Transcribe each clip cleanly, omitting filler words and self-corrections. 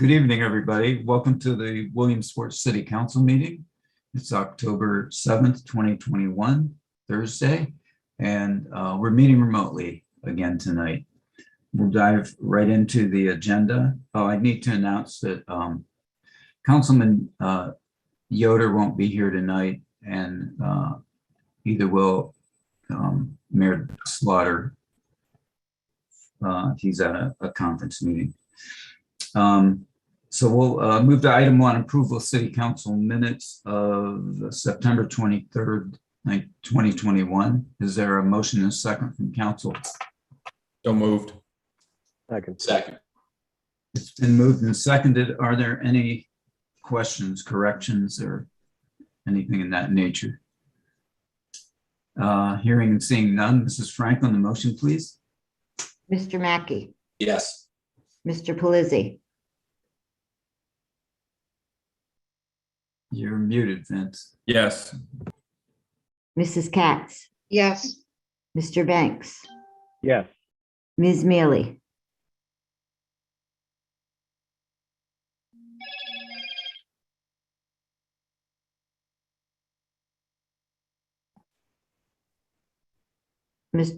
Good evening, everybody. Welcome to the Williamsport City Council meeting. It's October 7th, 2021, Thursday, and we're meeting remotely again tonight. We'll dive right into the agenda. Oh, I need to announce that Councilman Yoder won't be here tonight, and either will Mayor Slaughter. He's at a conference meeting. So we'll move to item 1, approval of City Council minutes of September 23rd, 2021. Is there a motion and a second from council? So moved. Second. It's been moved and seconded. Are there any questions, corrections, or anything in that nature? Hearing and seeing none, Mrs. Franklin, the motion, please. Mr. Mackey, Yes. Mr. Pelizzi, You're muted, Vince. Yes. Mrs. Katz, Yes. Mr. Banks, Yes. Ms. Mealy, Ms.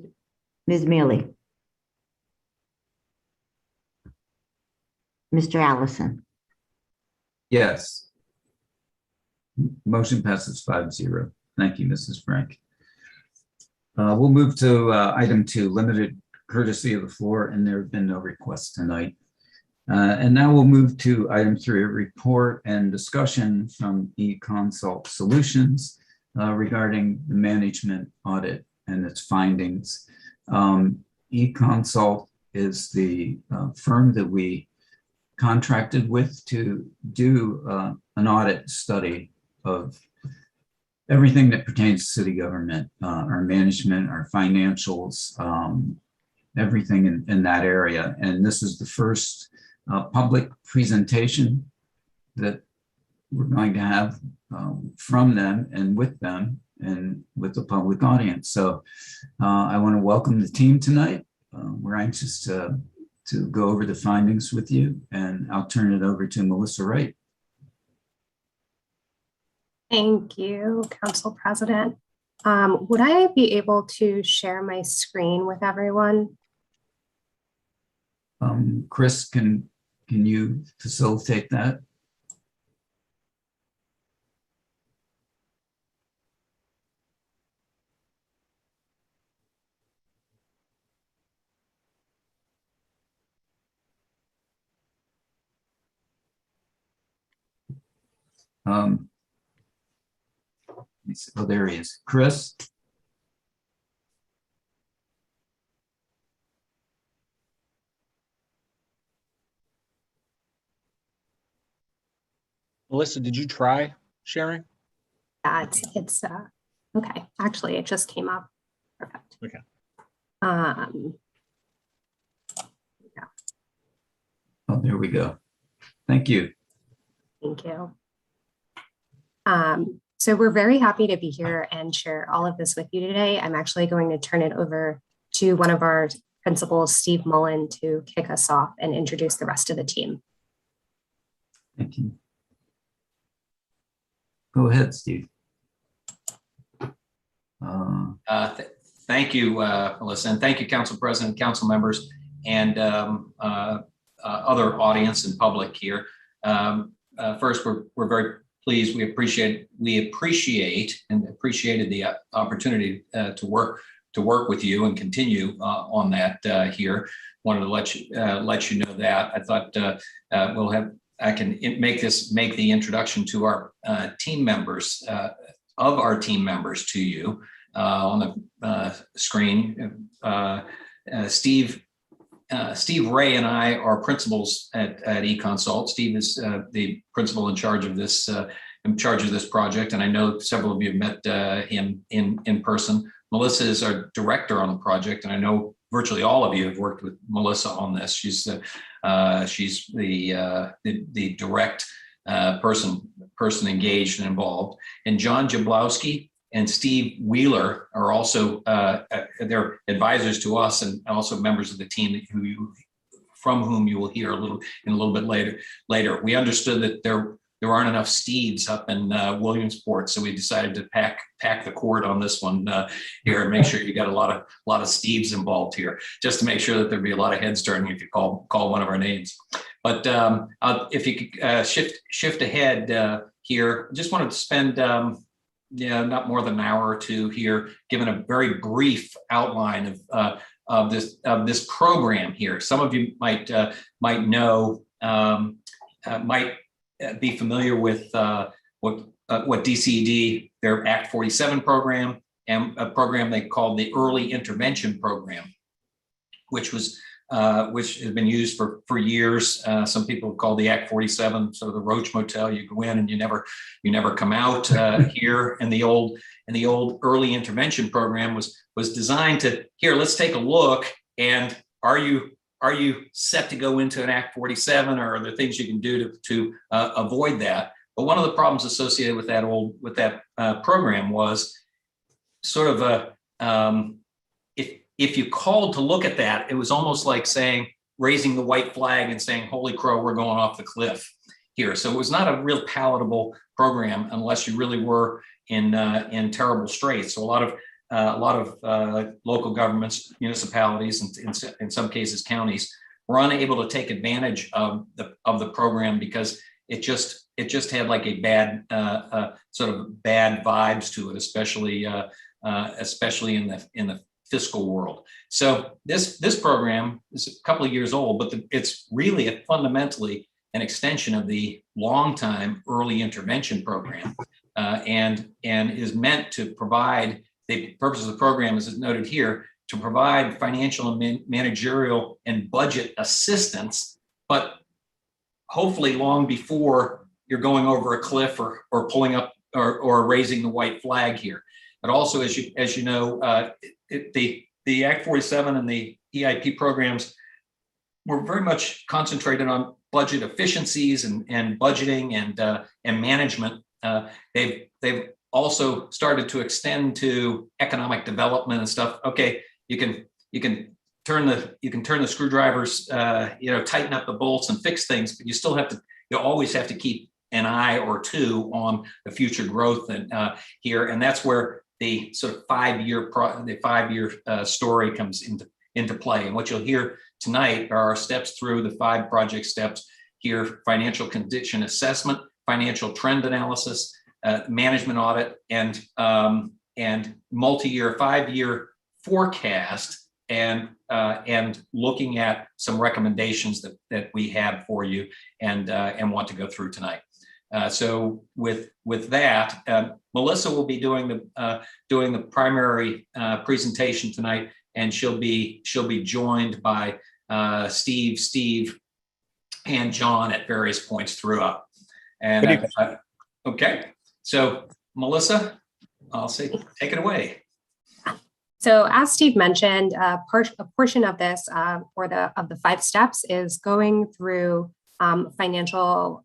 Mealy, Mr. Allison, Yes. Motion passes 5-0. Thank you, Mrs. Frank. We'll move to item 2, limited courtesy of the floor, and there have been no requests tonight. And now we'll move to item 3, a report and discussion from eConsult Solutions regarding the management audit and its findings. eConsult is the firm that we contracted with to do an audit study of everything that pertains to city government, our management, our financials, everything in that area. And this is the first public presentation that we're going to have from them and with them and with the public audience. So I want to welcome the team tonight. We're anxious to go over the findings with you, and I'll turn it over to Melissa Wright. Thank you, Council President. Would I be able to share my screen with everyone? Chris, can you facilitate that? Oh, there he is. Chris? Melissa, did you try sharing? It's okay. Actually, it just came up. Perfect. Okay. Yeah. Oh, there we go. Thank you. Thank you. So we're very happy to be here and share all of this with you today. I'm actually going to turn it over to one of our principals, Steve Mullen, to kick us off and introduce the rest of the team. Thank you. Go ahead, Steve. Thank you, Melissa, and thank you, Council President, council members, and other audience and public here. First, we're very pleased. We appreciated the opportunity to work with you and continue on that here. Wanted to let you know that. I thought I can make the introduction to our team members to you on the screen. Steve Ray and I are principals at eConsult. Steve is the principal in charge of this project, and I know several of you have met him in person. Melissa is our director on the project, and I know virtually all of you have worked with Melissa on this. She's the direct person engaged and involved. And John Jablowski and Steve Wheeler are also they're advisors to us and also members of the team who you from whom you will hear a little bit later. We understood that there aren't enough Steves up in Williamsport, so we decided to pack the cord on this one here and make sure you got a lot of Steves involved here, just to make sure that there'd be a lot of heads turning if you call one of our names. But if you could shift ahead here, just wanted to spend not more than an hour or two here, giving a very brief outline of this program here. Some of you might know, might be familiar with what DCED, their Act 47 program, and a program they called the Early Intervention Program, which has been used for years. Some people call the Act 47 sort of the Roach Motel. You go in and you never come out. Here in the old Early Intervention Program was designed to, here, let's take a look, and are you set to go into an Act 47, or are there things you can do to avoid that? But one of the problems associated with that program was sort of if you called to look at that, it was almost like raising the white flag and saying, "Holy crow, we're going off the cliff here." So it was not a real palatable program unless you really were in terrible straits. So a lot of local governments, municipalities, and in some cases counties, were unable to take advantage of the program because it just had like a bad sort of bad vibes to it, especially in the fiscal world. So this program is a couple of years old, but it's really fundamentally an extension of the longtime early intervention program, and is meant to provide. The purpose of the program, as noted here, to provide financial and managerial and budget assistance, but hopefully long before you're going over a cliff or pulling up or raising the white flag here. But also, as you know, the Act 47 and the EIP programs were very much concentrated on budget efficiencies and budgeting and management. They've also started to extend to economic development and stuff. Okay, you can turn the screwdrivers, tighten up the bolts and fix things, but you always have to keep an eye or two on the future growth here, and that's where the sort of 5-year story comes into play. And what you'll hear tonight are our steps through the 5 project steps here: financial condition assessment, financial trend analysis, management audit, and multi-year 5-year forecast, and looking at some recommendations that we have for you and want to go through tonight. So with that, Melissa will be doing the primary presentation tonight, and she'll be joined by Steve, and John at various points throughout. And okay, so Melissa, I'll say take it away. So as Steve mentioned, a portion of this, of the 5 steps, is going through financial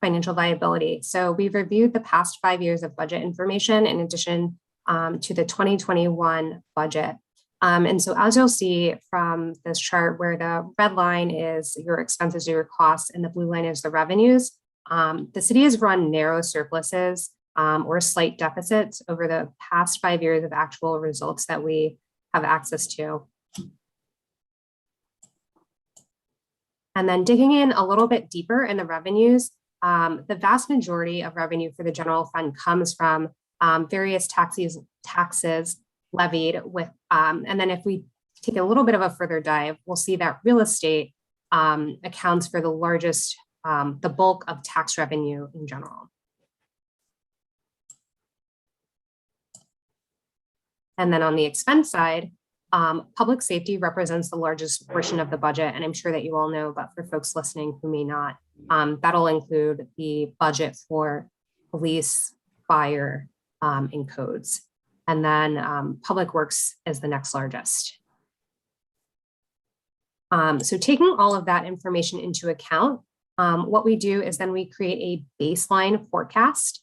viability. So we've reviewed the past 5 years of budget information in addition to the 2021 budget. And so as you'll see from this chart, where the red line is your expenses or your costs and the blue line is the revenues, the city has run narrow surpluses or slight deficits over the past 5 years of actual results that we have access to. And then digging in a little bit deeper in the revenues, the vast majority of revenue for the general fund comes from various taxes levied with, and then if we take a little bit of a further dive, we'll see that real estate accounts for the largest, the bulk of tax revenue in general. And then on the expense side, public safety represents the largest portion of the budget, and I'm sure that you all know, but for folks listening who may not, that'll include the budget for police, fire, and codes. And then public works is the next largest. So taking all of that information into account, what we do is then we create a baseline forecast.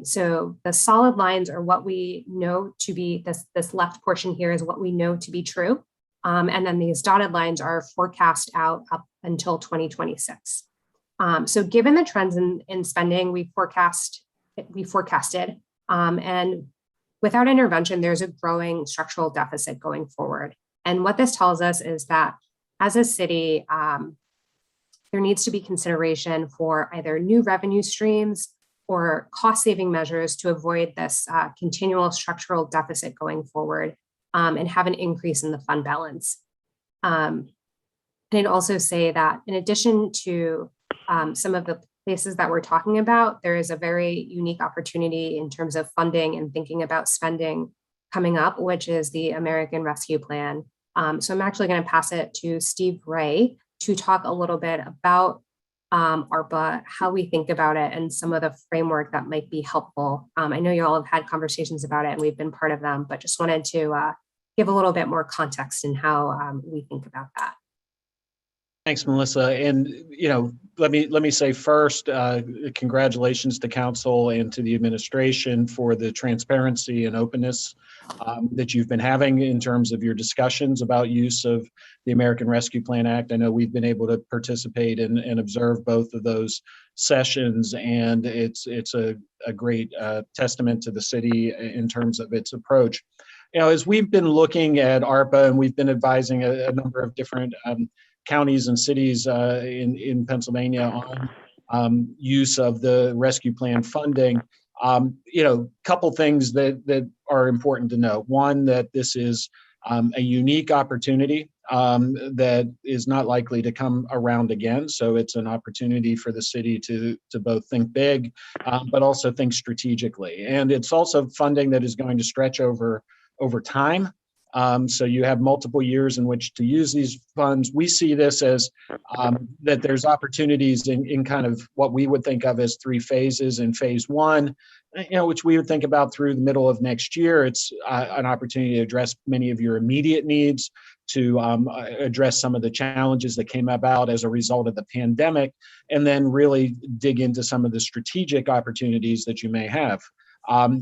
So the solid lines are what we know to be, this left portion here is what we know to be true. And then these dotted lines are forecast out up until 2026. So given the trends in spending, we forecasted, and without intervention, there's a growing structural deficit going forward. And what this tells us is that as a city, there needs to be consideration for either new revenue streams or cost-saving measures to avoid this continual structural deficit going forward, and have an increase in the fund balance. And I'd also say that in addition to some of the places that we're talking about, there is a very unique opportunity in terms of funding and thinking about spending coming up, which is the American Rescue Plan. So I'm actually going to pass it to Steve Ray to talk a little bit about ARPA, how we think about it, and some of the framework that might be helpful. I know you all have had conversations about it and we've been part of them, but just wanted to give a little bit more context in how we think about that. Thanks, Melissa. And, let me say first, congratulations to council and to the administration for the transparency and openness that you've been having in terms of your discussions about use of the American Rescue Plan Act. I know we've been able to participate and observe both of those sessions, and it's a great testament to the city in terms of its approach. As we've been looking at ARPA, and we've been advising a number of different counties and cities in Pennsylvania on use of the rescue plan funding. Couple things that are important to know. One, that this is a unique opportunity that is not likely to come around again. So it's an opportunity for the city to both think big, but also think strategically. And it's also funding that is going to stretch over time. So you have multiple years in which to use these funds. We see this as that there's opportunities in kind of what we would think of as 3 phases. In phase 1, which we would think about through the middle of next year, it's an opportunity to address many of your immediate needs, to address some of the challenges that came about as a result of the pandemic, and then really dig into some of the strategic opportunities that you may have.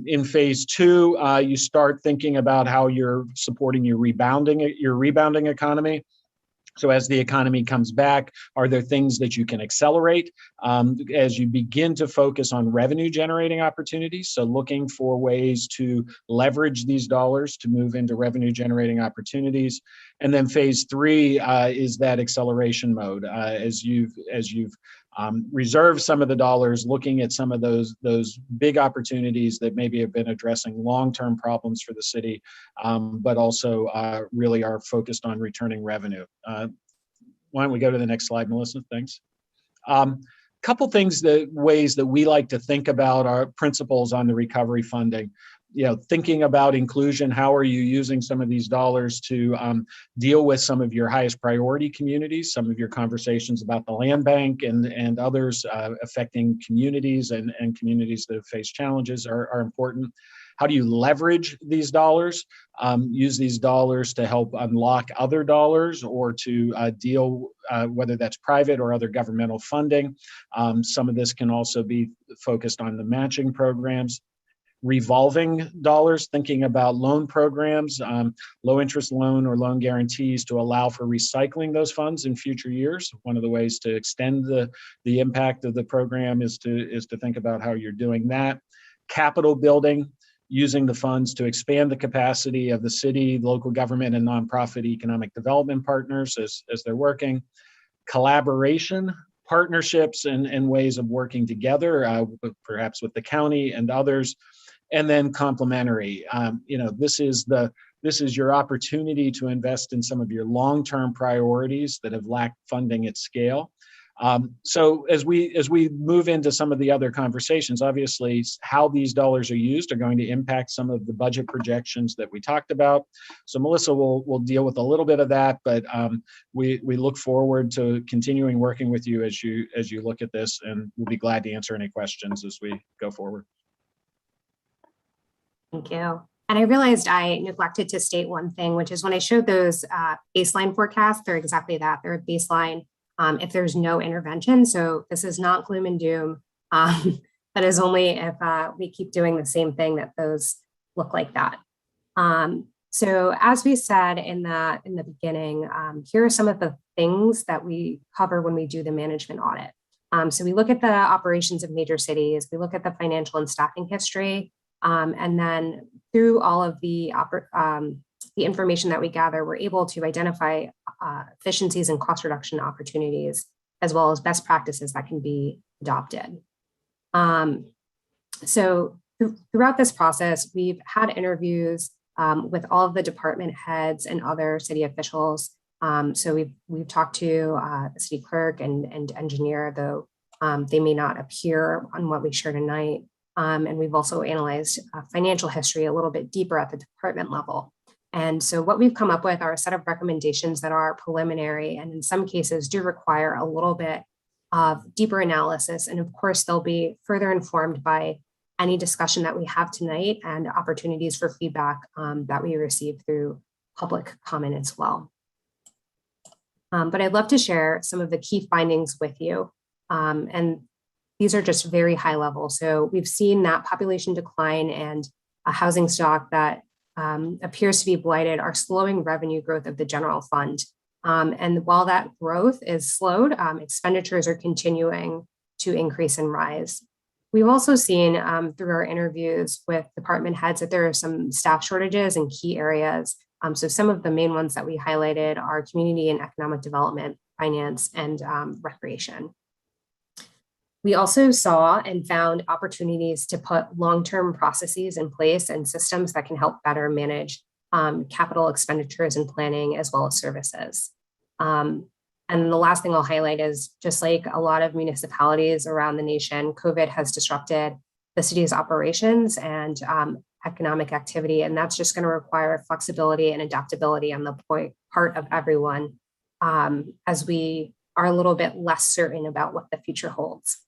In phase 2, you start thinking about how you're supporting your rebounding economy. So as the economy comes back, are there things that you can accelerate as you begin to focus on revenue generating opportunities? So looking for ways to leverage these dollars to move into revenue generating opportunities. And then phase 3 is that acceleration mode. As you've reserve some of the dollars, looking at some of those big opportunities that maybe have been addressing long-term problems for the city, but also really are focused on returning revenue. Why don't we go to the next slide, Melissa? Thanks. Couple ways that we like to think about our principles on the recovery funding. Thinking about inclusion, how are you using some of these dollars to deal with some of your highest priority communities, some of your conversations about the land bank and others affecting communities and communities that have faced challenges are important. How do you leverage these dollars? Use these dollars to help unlock other dollars or to deal, whether that's private or other governmental funding. Some of this can also be focused on the matching programs. Revolving dollars, thinking about loan programs, low interest loan or loan guarantees to allow for recycling those funds in future years. One of the ways to extend the impact of the program is to think about how you're doing that. Capital building, using the funds to expand the capacity of the city, local government, and nonprofit economic development partners as they're working. Collaboration, partnerships, and ways of working together, perhaps with the county and others. And then complementary. This is your opportunity to invest in some of your long-term priorities that have lacked funding at scale. So as we move into some of the other conversations, obviously how these dollars are used are going to impact some of the budget projections that we talked about. So Melissa will deal with a little bit of that, but we look forward to continuing working with you as you look at this, and we'll be glad to answer any questions as we go forward. Thank you. And I realized I neglected to state one thing, which is when I showed those baseline forecasts, they're exactly that. They're a baseline if there's no intervention. So this is not gloom and doom. That is only if we keep doing the same thing that those look like that. So as we said in the beginning, here are some of the things that we cover when we do the management audit. So we look at the operations of major cities, we look at the financial and staffing history, and then through all of the information that we gather, we're able to identify efficiencies and cost reduction opportunities, as well as best practices that can be adopted. So throughout this process, we've had interviews with all of the department heads and other city officials. So we've talked to the city clerk and engineer, though they may not appear on what we share tonight. And we've also analyzed financial history a little bit deeper at the department level. And so what we've come up with are a set of recommendations that are preliminary and in some cases do require a little bit of deeper analysis. And of course, they'll be further informed by any discussion that we have tonight and opportunities for feedback that we receive through public comment as well. But I'd love to share some of the key findings with you. And these are just very high level. So we've seen that population decline and a housing stock that appears to be blighted are slowing revenue growth of the general fund. And while that growth is slowed, expenditures are continuing to increase and rise. We've also seen through our interviews with department heads that there are some staff shortages in key areas. So some of the main ones that we highlighted are community and economic development, finance, and recreation. We also saw and found opportunities to put long-term processes in place and systems that can help better manage capital expenditures and planning as well as services. And the last thing I'll highlight is just like a lot of municipalities around the nation, COVID has disrupted the city's operations and economic activity. And that's just going to require flexibility and adaptability on the part of everyone as we are a little bit less certain about what the future holds.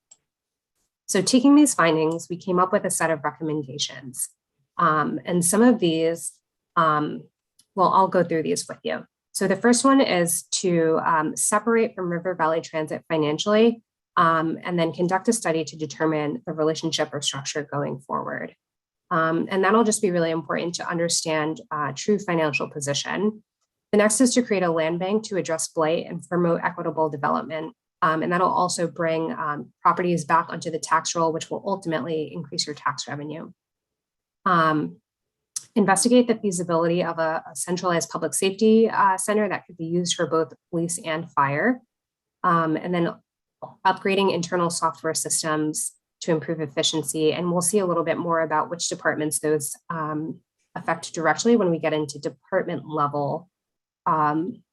So taking these findings, we came up with a set of recommendations. And some of these, well, I'll go through these with you. So the first one is to separate from River Valley Transit financially, and then conduct a study to determine the relationship or structure going forward. And that'll just be really important to understand true financial position. The next is to create a land bank to address blight and promote equitable development. And that'll also bring properties back onto the tax roll, which will ultimately increase your tax revenue. Investigate the feasibility of a centralized public safety center that could be used for both police and fire. And then upgrading internal software systems to improve efficiency. And we'll see a little bit more about which departments those affect directly when we get into department level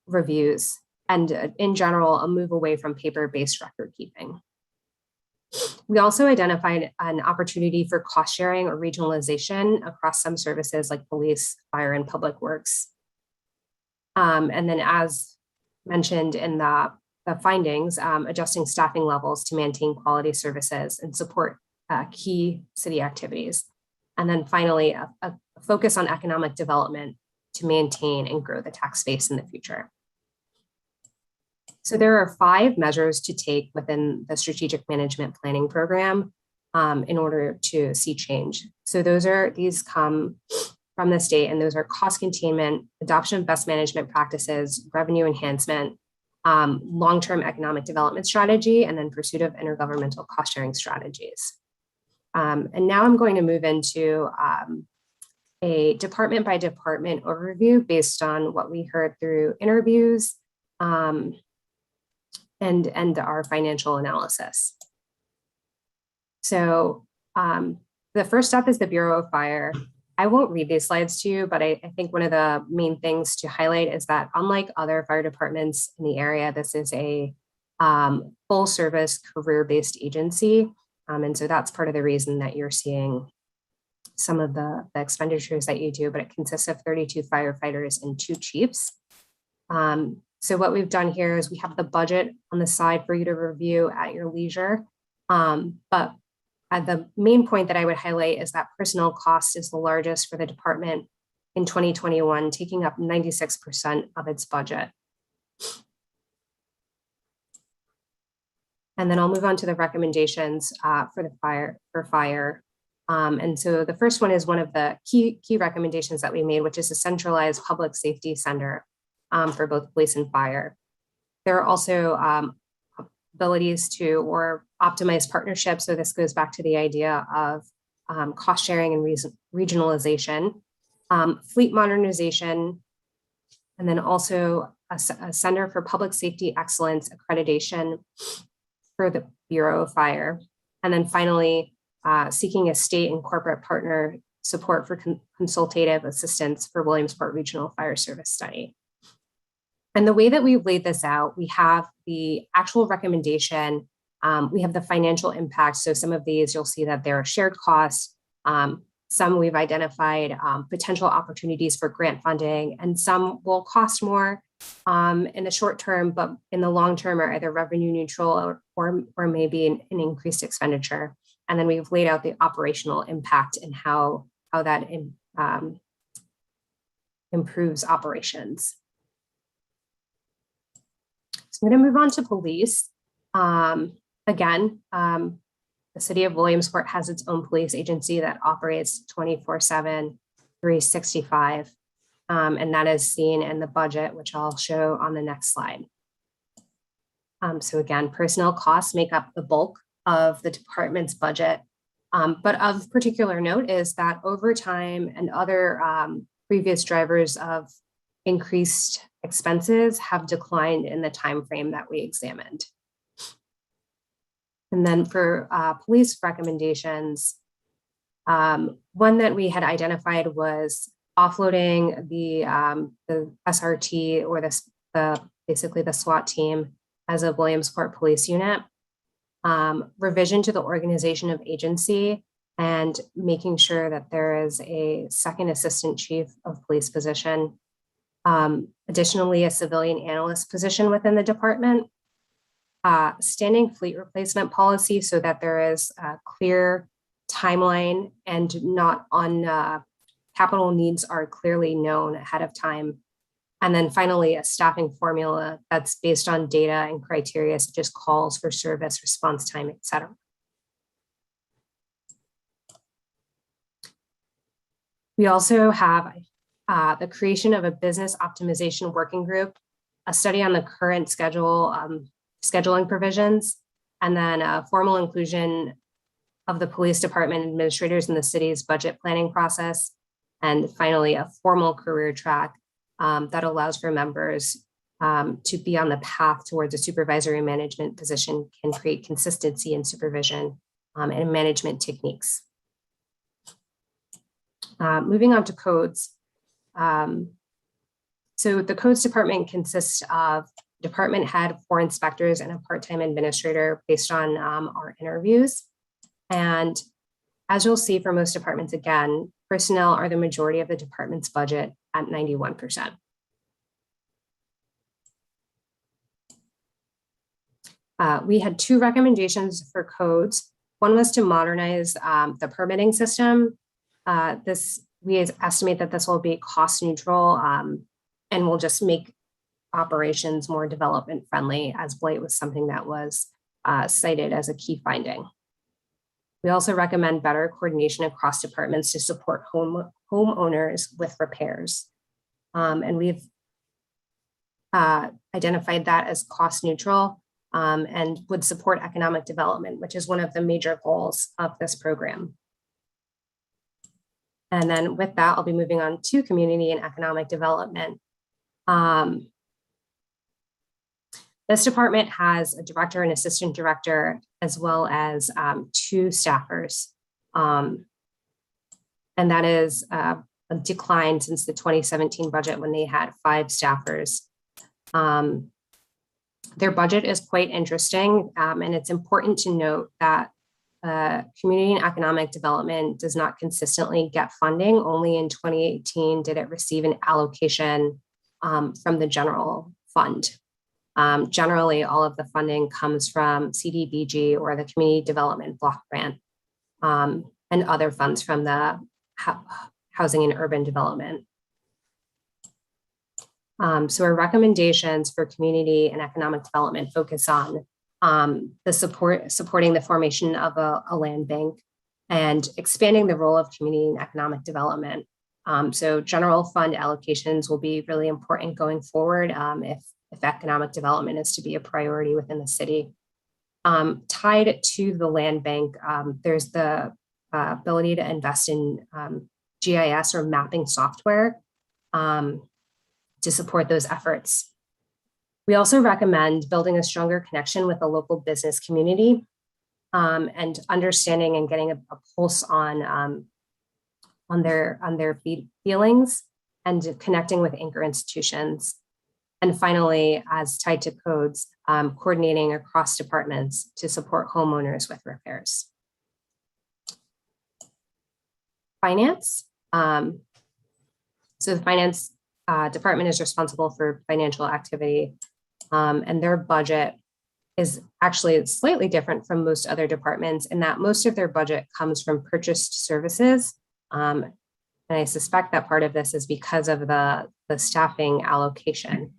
reviews. And in general, a move away from paper-based record keeping. We also identified an opportunity for cost sharing or regionalization across some services like police, fire, and public works. And then as mentioned in the findings, adjusting staffing levels to maintain quality services and support key city activities. And then finally, a focus on economic development to maintain and grow the tax base in the future. So there are 5 measures to take within the strategic management planning program in order to see change. So these come from the state, and those are cost containment, adoption of best management practices, revenue enhancement, long-term economic development strategy, and then pursuit of intergovernmental cost sharing strategies. And now I'm going to move into a department by department overview based on what we heard through interviews and our financial analysis. So the first step is the Bureau of Fire. I won't read these slides to you, but I think one of the main things to highlight is that unlike other fire departments in the area, this is a full service career-based agency. And so that's part of the reason that you're seeing some of the expenditures that you do, but it consists of 32 firefighters and 2 chiefs. So what we've done here is we have the budget on the side for you to review at your leisure. But the main point that I would highlight is that personnel cost is the largest for the department in 2021, taking up 96% of its budget. And then I'll move on to the recommendations for fire. And so the first one is one of the key recommendations that we made, which is a centralized public safety center for both police and fire. There are also abilities to or optimize partnerships. So this goes back to the idea of cost sharing and regionalization, fleet modernization, and then also a Center for Public Safety Excellence accreditation for the Bureau of Fire. And then finally, seeking a state and corporate partner support for consultative assistance for Williamsport Regional Fire Service study. And the way that we've laid this out, we have the actual recommendation, we have the financial impact. So some of these, you'll see that there are shared costs. Some we've identified potential opportunities for grant funding, and some will cost more in the short term, but in the long term are either revenue neutral or maybe an increased expenditure. And then we've laid out the operational impact and how that improves operations. So I'm going to move on to police. Again, the city of Williamsport has its own police agency that operates 24/7, 365. And that is seen in the budget, which I'll show on the next slide. So again, personnel costs make up the bulk of the department's budget. But of particular note is that overtime and other previous drivers of increased expenses have declined in the time frame that we examined. And then for police recommendations, one that we had identified was offloading the SRT or basically the SWAT team as a Williamsport police unit, revision to the organization of agency, and making sure that there is a second assistant chief of police position. Additionally, a civilian analyst position within the department, standing fleet replacement policy so that there is a clear timeline and not on capital needs are clearly known ahead of time. And then finally, a staffing formula that's based on data and criteria such as calls for service, response time, et cetera. We also have the creation of a business optimization working group, a study on the current scheduling provisions, and then a formal inclusion of the police department administrators in the city's budget planning process. And finally, a formal career track that allows for members to be on the path towards a supervisory management position, can create consistency in supervision and management techniques. Moving on to codes. So the codes department consists of department head, 4 inspectors, and a part-time administrator based on our interviews. And as you'll see for most departments, again, personnel are the majority of the department's budget at 91%. We had 2 recommendations for codes. One was to modernize the permitting system. We estimate that this will be cost neutral and will just make operations more development friendly, as blight was something that was cited as a key finding. We also recommend better coordination across departments to support homeowners with repairs. And we've identified that as cost neutral and would support economic development, which is one of the major goals of this program. And then with that, I'll be moving on to community and economic development. This department has a director and assistant director, as well as 2 staffers. And that is a decline since the 2017 budget when they had 5 staffers. Their budget is quite interesting, and it's important to note that community and economic development does not consistently get funding. Only in 2018 did it receive an allocation from the general fund. Generally, all of the funding comes from CDBG or the Community Development Block Grant and other funds from the Housing and Urban Development. So our recommendations for community and economic development focus on supporting the formation of a land bank, and expanding the role of community and economic development. So general fund allocations will be really important going forward if economic development is to be a priority within the city. Tied to the land bank, there's the ability to invest in GIS or mapping software to support those efforts. We also recommend building a stronger connection with the local business community and understanding and getting a pulse on their feelings and connecting with anchor institutions. And finally, as tied to codes, coordinating across departments to support homeowners with repairs. Finance. So the finance department is responsible for financial activity, and their budget is actually slightly different from most other departments in that most of their budget comes from purchased services. And I suspect that part of this is because of the staffing allocation.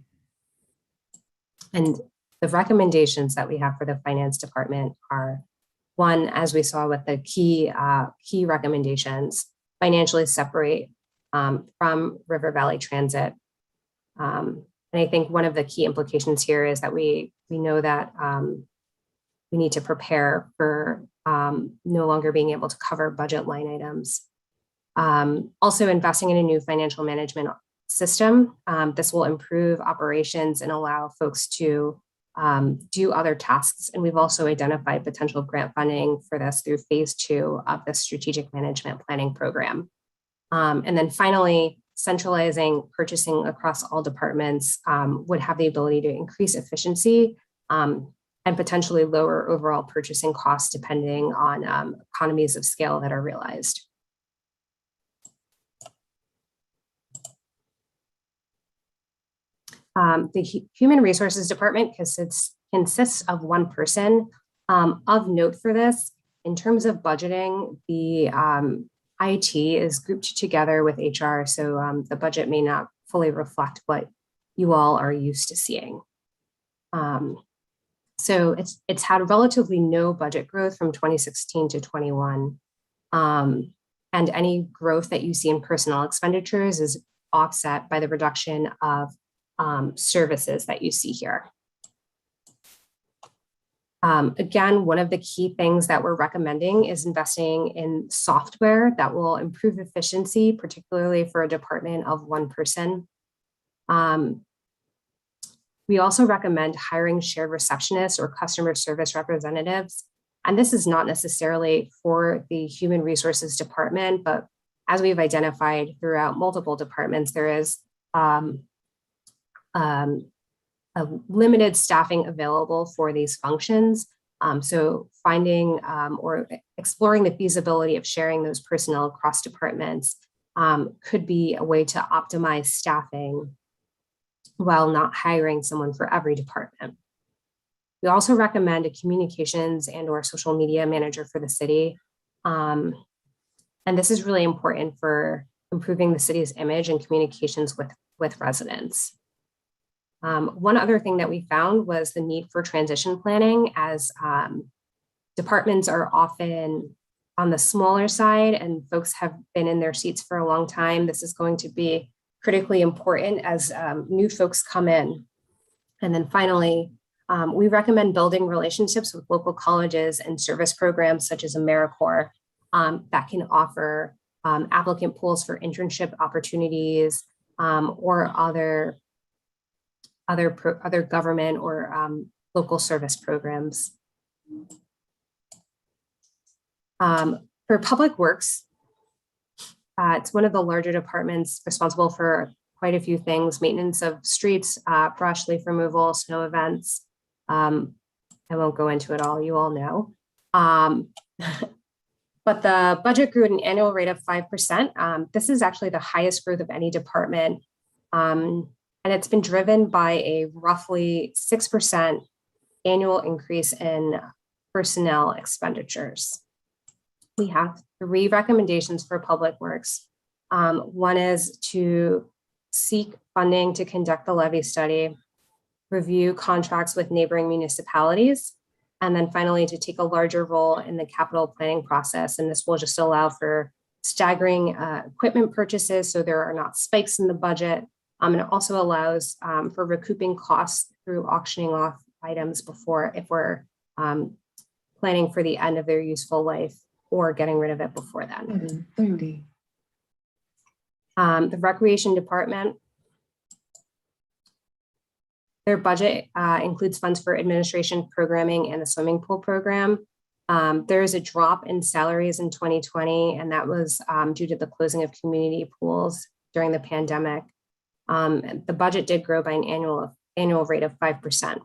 And the recommendations that we have for the finance department are, one, as we saw with the key recommendations, financially separate from River Valley Transit. And I think one of the key implications here is that we know that we need to prepare for no longer being able to cover budget line items. Also investing in a new financial management system. This will improve operations and allow folks to do other tasks. And we've also identified potential grant funding for this through phase 2 of the strategic management planning program. And then finally, centralizing purchasing across all departments would have the ability to increase efficiency and potentially lower overall purchasing costs depending on economies of scale that are realized. The Human Resources Department consists of one person. Of note for this, in terms of budgeting, the IT is grouped together with HR, so the budget may not fully reflect what you all are used to seeing. So it's had relatively no budget growth from 2016 to 21. And any growth that you see in personnel expenditures is offset by the reduction of services that you see here. Again, one of the key things that we're recommending is investing in software that will improve efficiency, particularly for a department of one person. We also recommend hiring shared receptionists or customer service representatives. And this is not necessarily for the Human Resources Department, but as we've identified throughout multiple departments, there is a limited staffing available for these functions. So finding or exploring the feasibility of sharing those personnel across departments could be a way to optimize staffing while not hiring someone for every department. We also recommend a communications and/or social media manager for the city. And this is really important for improving the city's image and communications with residents. One other thing that we found was the need for transition planning, as departments are often on the smaller side and folks have been in their seats for a long time. This is going to be critically important as new folks come in. And then finally, we recommend building relationships with local colleges and service programs such as AmeriCorps that can offer applicant pools for internship opportunities or other government or local service programs. For Public Works, it's one of the larger departments responsible for quite a few things: maintenance of streets, brush, leaf removal, snow events. I won't go into it all, you all know. But the budget grew at an annual rate of 5%. This is actually the highest growth of any department. And it's been driven by a roughly 6% annual increase in personnel expenditures. We have 3 recommendations for Public Works. One is to seek funding to conduct the levy study, review contracts with neighboring municipalities, And then finally, to take a larger role in the capital planning process. And this will just allow for staggering equipment purchases so there are not spikes in the budget. And it also allows for recouping costs through auctioning off items before, if we're planning for the end of their useful life or getting rid of it before then. 30. The Recreation Department, their budget includes funds for administration, programming, and the swimming pool program. There is a drop in salaries in 2020, and that was due to the closing of community pools during the pandemic. The budget did grow by an annual rate of 5%.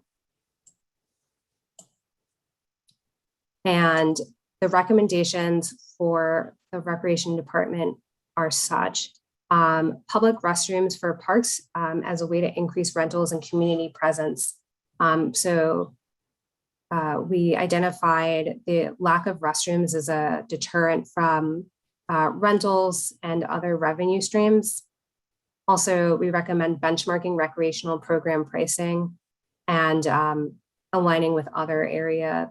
And the recommendations for the Recreation Department are such. Public restrooms for parks as a way to increase rentals and community presence. We identified the lack of restrooms as a deterrent from rentals and other revenue streams. Also, we recommend benchmarking recreational program pricing and aligning with other areas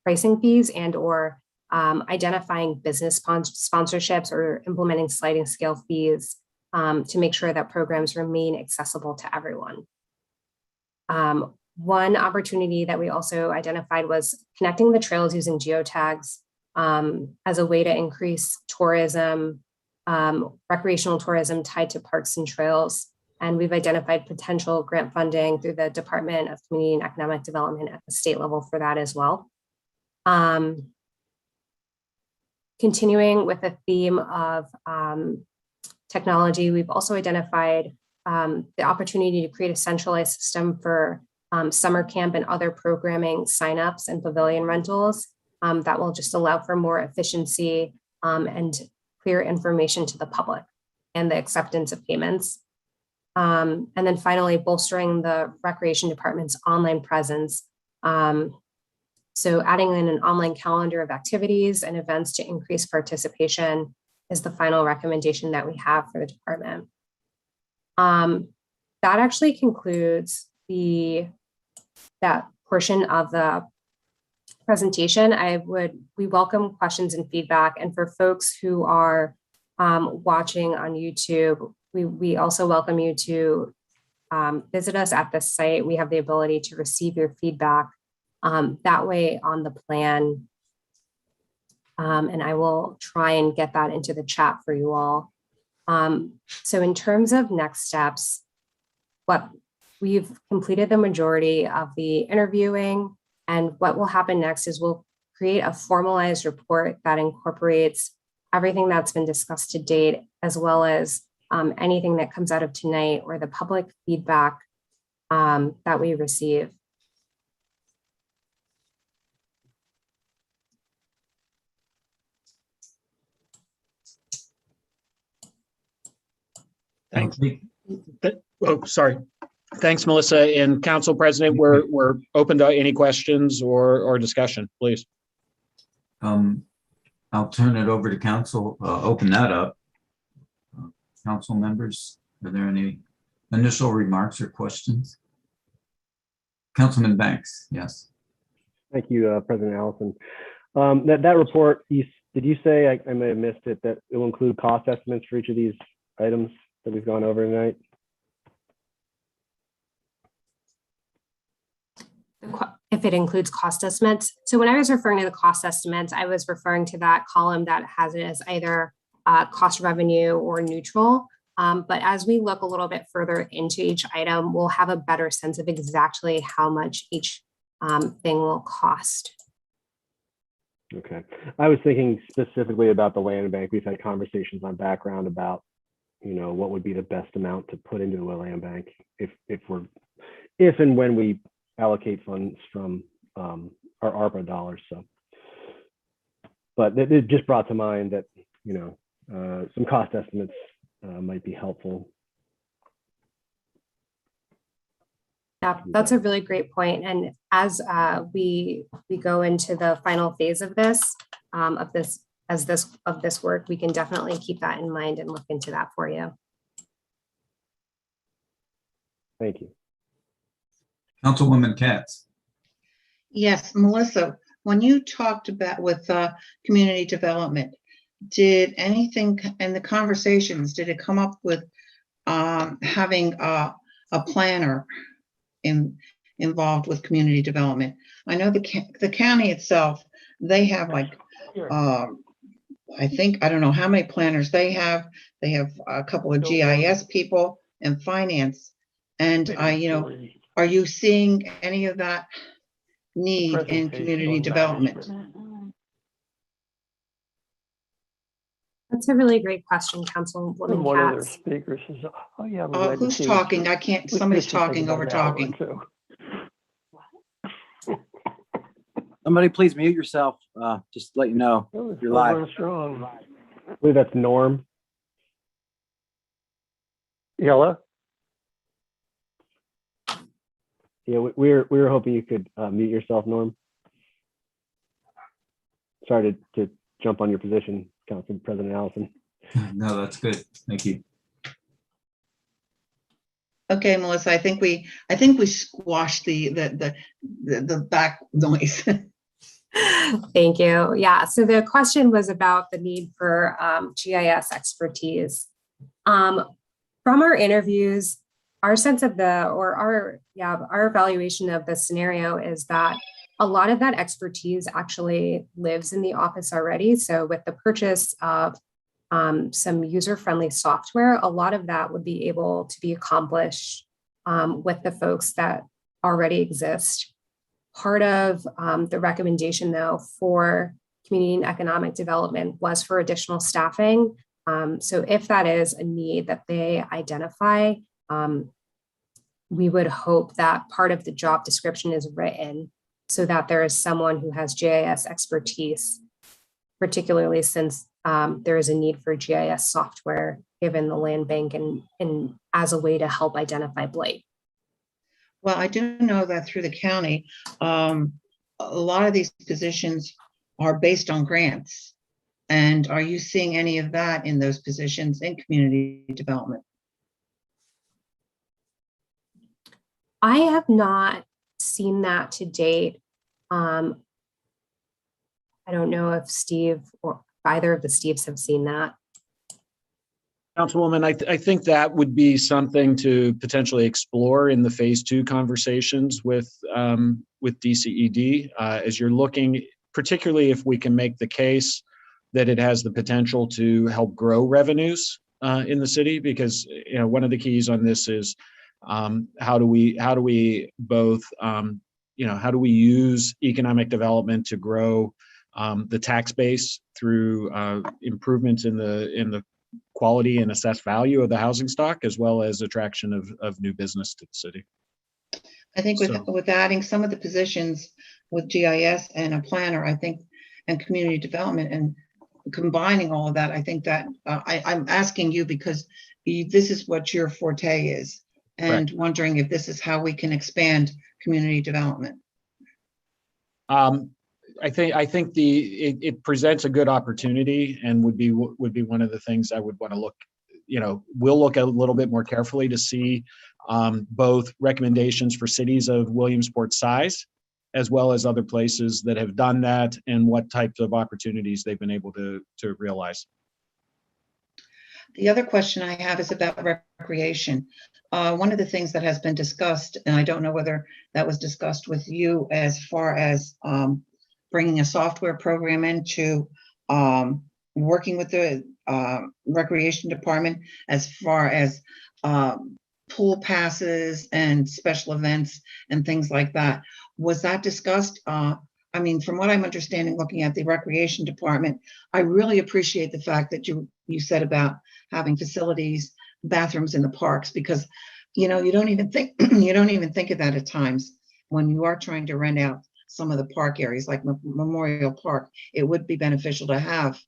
pricing fees and or identifying business sponsorships or implementing sliding scale fees to make sure that programs remain accessible to everyone. One opportunity that we also identified was connecting the trails using geotags as a way to increase tourism, recreational tourism tied to parks and trails. And we've identified potential grant funding through the Department of Community and Economic Development at the state level for that as well. Continuing with the theme of technology, we've also identified the opportunity to create a centralized system for summer camp and other programming signups and pavilion rentals that will just allow for more efficiency and clear information to the public and the acceptance of payments. And then finally, bolstering the Recreation Department's online presence. So adding in an online calendar of activities and events to increase participation is the final recommendation that we have for the department. That actually concludes that portion of the presentation. We welcome questions and feedback. And for folks who are watching on YouTube, we also welcome you to visit us at the site. We have the ability to receive your feedback that way on the plan. And I will try and get that into the chat for you all. So in terms of next steps, we've completed the majority of the interviewing, and what will happen next is we'll create a formalized report that incorporates everything that's been discussed to date, as well as anything that comes out of tonight or the public feedback that we receive. Thanks. Oh, sorry. Thanks, Melissa. And Council President, we're open to any questions or discussion, please. I'll turn it over to council, open that up. Council members, are there any initial remarks or questions? Councilman Banks, yes. Thank you, President Allison. That report, did you say, I may have missed it, that it will include cost estimates for each of these items that we've gone over tonight? If it includes cost estimates. So when I was referring to the cost estimates, I was referring to that column that has it as either cost revenue or neutral. But as we look a little bit further into each item, we'll have a better sense of exactly how much each thing will cost. Okay. I was thinking specifically about the land bank. We've had conversations on background about, what would be the best amount to put into the land bank if and when we allocate funds from our ARPA dollars. So, but it just brought to mind that, some cost estimates might be helpful. Yeah, that's a really great point. And as we go into the final phase of this work, we can definitely keep that in mind and look into that for you. Thank you. Councilwoman Katz. Yes, Melissa, when you talked about with community development, did anything in the conversations, did it come up with having a planner involved with community development? I know the county itself, they have like, I think, I don't know how many planners they have. They have a couple of GIS people and finance. And are you seeing any of that need in community development? That's a really great question, Councilwoman One of their Katz. speakers is, oh yeah. we're glad to Who's see you." talking? I can't, somebody's This should take talking about over an hour or talking. two. Somebody please mute yourself. Just to let you know. Oh, it's You're still live. going strong. I believe that's Norm. Hello? Yeah, we were hoping you could mute yourself, Norm. Sorry to jump on your position, Council President Allison. No, that's good. Thank you. Okay, Melissa, I think we squashed the back noise. Thank you. Yeah, so the question was about the need for GIS expertise. From our interviews, our sense of our evaluation of the scenario is that a lot of that expertise actually lives in the office already. So with the purchase of some user-friendly software, a lot of that would be able to be accomplished with the folks that already exist. Part of the recommendation, though, for community and economic development was for additional staffing. So if that is a need that they identify, we would hope that part of the job description is written so that there is someone who has GIS expertise, particularly since there is a need for GIS software given the land bank and as a way to help identify blight. Well, I do know that through the county, a lot of these positions are based on grants. And are you seeing any of that in those positions in community development? I have not seen that to date. I don't know if Steve or either of the Steves have seen that. Councilwoman, I think that would be something to potentially explore in the phase 2 conversations with DCED as you're looking, particularly if we can make the case that it has the potential to help grow revenues in the city, because one of the keys on this is how do we both how do we use economic development to grow the tax base through improvements in the quality and assessed value of the housing stock, as well as attraction of new business to the city. I think with adding some of the positions with GIS and a planner, I think, and community development and combining all of that, I think that I'm asking you because this is what your forte is, and wondering if this is how we can expand community development. I think it presents a good opportunity and would be one of the things I would want to look. We'll look a little bit more carefully to see both recommendations for cities of Williamsport size, as well as other places that have done that and what types of opportunities they've been able to realize. The other question I have is about recreation. One of the things that has been discussed, and I don't know whether that was discussed with you as far as bringing a software program into working with the recreation department as far as pool passes and special events and things like that. Was that discussed? I mean, from what I'm understanding, looking at the recreation department, I really appreciate the fact that you said about having facilities, bathrooms in the parks, because you don't even think of that at times when you are trying to rent out some of the park areas like Memorial Park. It would be beneficial to have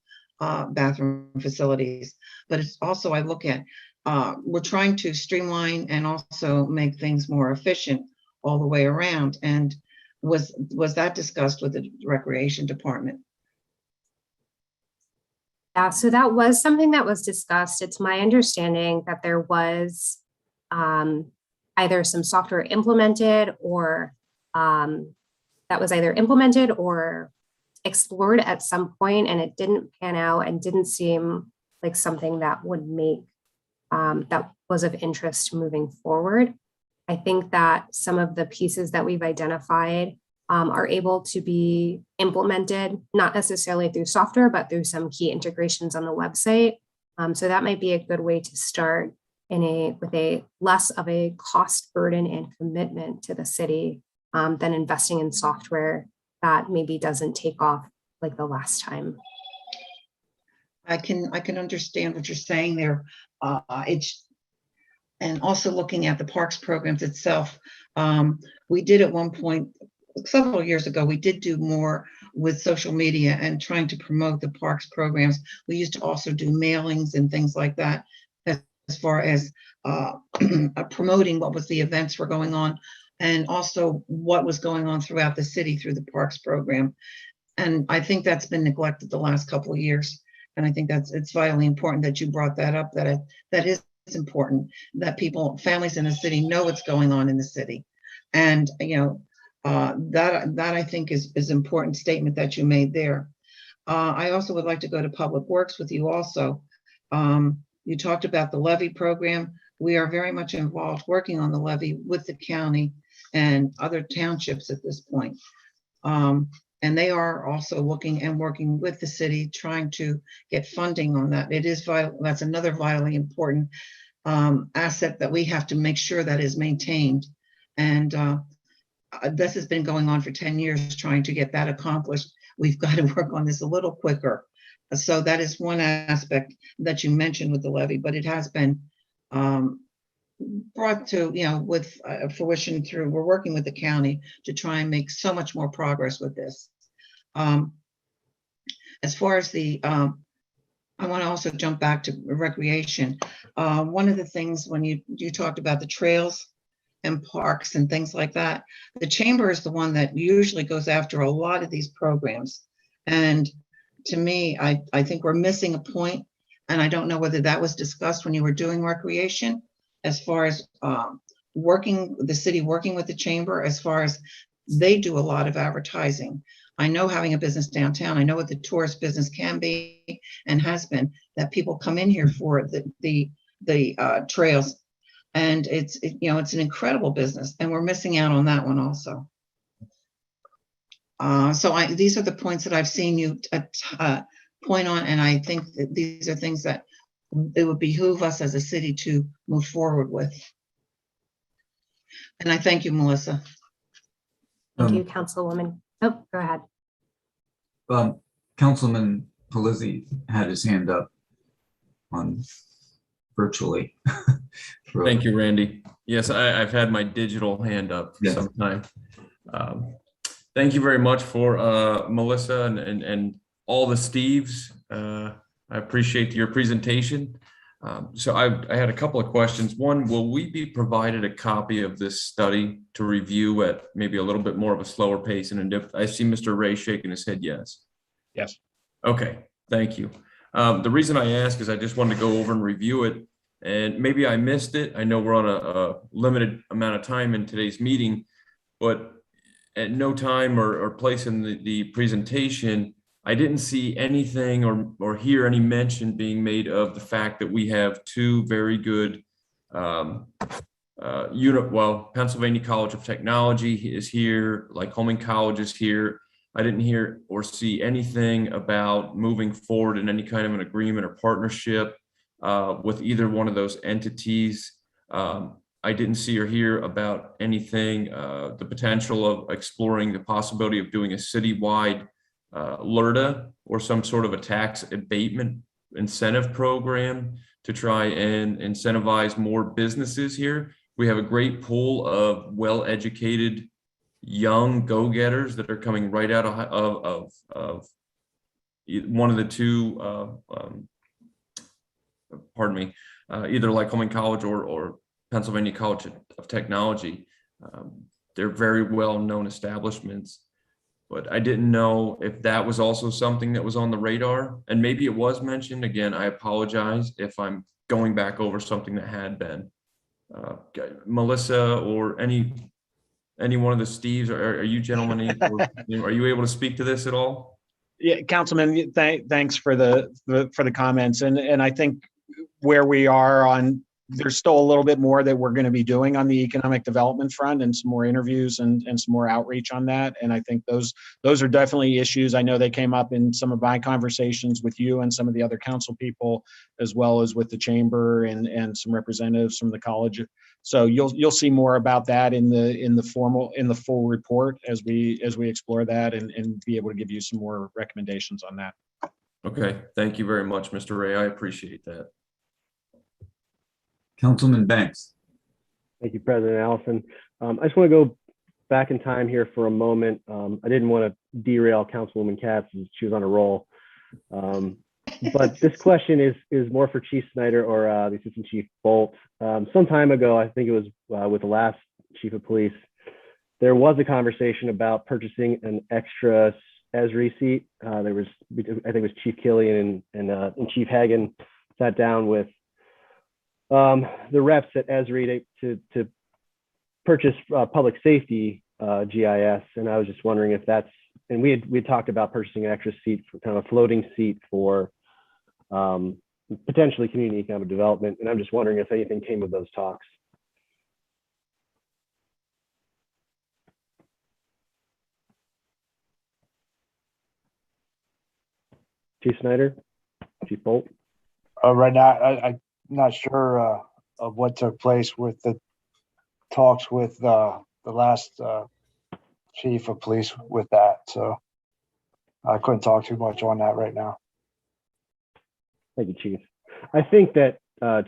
bathroom facilities, but it's also, I look at we're trying to streamline and also make things more efficient all the way around. And was that discussed with the recreation department? Yeah, so that was something that was discussed. It's my understanding that there was, I either some software implemented or that was either implemented or explored at some point, and it didn't pan out and didn't seem like something that would make that was of interest moving forward. I think that some of the pieces that we've identified are able to be implemented, not necessarily through software, but through some key integrations on the website. So that might be a good way to start with a less of a cost burden and commitment to the city than investing in software that maybe doesn't take off like the last time. I can understand what you're saying there. And also looking at the parks programs itself, we did at one point, several years ago, we did do more with social media and trying to promote the parks programs. We used to also do mailings and things like that, as far as promoting what was the events were going on, and also what was going on throughout the city through the parks program. And I think that's been neglected the last couple of years. And I think it's vitally important that you brought that up, that is important, that families in the city know what's going on in the city. And, that I think is important statement that you made there. I also would like to go to Public Works with you also. You talked about the levy program. We are very much involved working on the levy with the county and other townships at this point. And they are also looking and working with the city, trying to get funding on that. It is vital. That's another vitally important asset that we have to make sure that is maintained. And this has been going on for 10 years, trying to get that accomplished. We've got to work on this a little quicker. So that is one aspect that you mentioned with the levy, but it has been brought to, with fruition through, we're working with the county to try and make so much more progress with this. As far as I want to also jump back to recreation. One of the things when you talked about the trails and parks and things like that, the chamber is the one that usually goes after a lot of these programs. And to me, I think we're missing a point, and I don't know whether that was discussed when you were doing recreation, as far as the city working with the chamber, as far as they do a lot of advertising. I know, having a business downtown, I know what the tourist business can be and has been, that people come in here for the trails, and it's an incredible business, and we're missing out on that one also. So these are the points that I've seen you point on, and I think that these are things that it would behoove us as a city to move forward with. And I thank you, Melissa. Thank you, Councilwoman. Oh, go ahead. Councilman Palizzi had his hand up on virtually. Thank you, Randy. Yes, I've had my digital hand up for some time. Thank you very much for Melissa and all the Steves. I appreciate your presentation. So I had a couple of questions. One, will we be provided a copy of this study to review at maybe a little bit more of a slower pace and in depth? I see Mr. Ray shaking his head yes. Yes. Okay, thank you. The reason I ask is I just wanted to go over and review it, and maybe I missed it. I know we're on a limited amount of time in today's meeting, but at no time or place in the presentation, I didn't see anything or hear any mention being made of the fact that we have two very good Pennsylvania College of Technology is here, Lycoming College is here. I didn't hear or see anything about moving forward in any kind of an agreement or partnership with either one of those entities. I didn't see or hear about anything, the potential of exploring the possibility of doing a citywide LERTA or some sort of a tax abatement incentive program to try and incentivize more businesses here. We have a great pool of well-educated young go-getters that are coming right out of one of the two, either Lycoming College or Pennsylvania College of Technology. They're very well-known establishments, but I didn't know if that was also something that was on the radar, and maybe it was mentioned. Again, I apologize if I'm going back over something that had been. Melissa or any one of the Steves, are you gentlemen, are you able to speak to this at all? Yeah, Councilman, thanks for the comments. And I think where we are on, there's still a little bit more that we're going to be doing on the economic development front and some more interviews and some more outreach on that. And I think those are definitely issues. I know they came up in some of my conversations with you and some of the other council people, as well as with the chamber and some representatives from the college. So you'll see more about that in the full report as we explore that and be able to give you some more recommendations on that. Okay, thank you very much, Mr. Ray. I appreciate that. Councilman Banks. Thank you, President Allison. I just want to go back in time here for a moment. I didn't want to derail Councilwoman Katz as she was on a roll. But this question is more for Chief Snyder or the Assistant Chief Bolt. Some time ago, I think it was with the last Chief of Police, there was a conversation about purchasing an extra ESRI seat. There was, I think it was Chief Killian and Chief Hagan sat down with the reps at ESRI to purchase public safety GIS, and I was just wondering if that's, and we had talked about purchasing an extra seat for kind of a floating seat for potentially community economic development, and I'm just wondering if anything came of those talks. Chief Snyder, Chief Bolt. Right now, I'm not sure of what took place with the talks with the last Chief of Police with that. So I couldn't talk too much on that right now. Thank you, Chief. I think that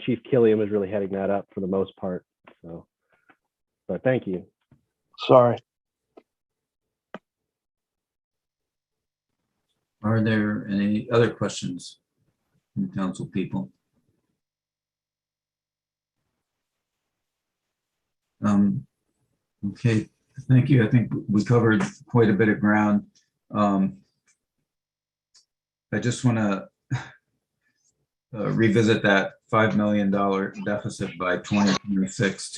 Chief Killian was really heading that up for the most part. So, but thank you. Sorry. Are there any other questions from council people? Okay, thank you. I think we covered quite a bit of ground. I just want to revisit that $5 million deficit by 2026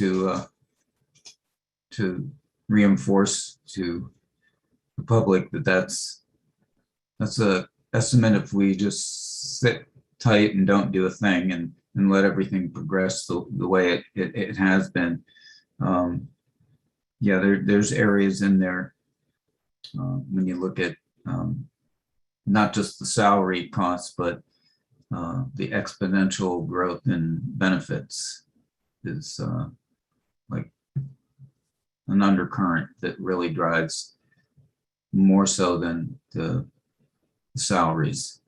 to reinforce to the public that that's a estimate if we just sit tight and don't do a thing and let everything progress the way it has been. Yeah, there's areas in there when you look at not just the salary costs, but the exponential growth in benefits is like an undercurrent that really drives more so than the salaries,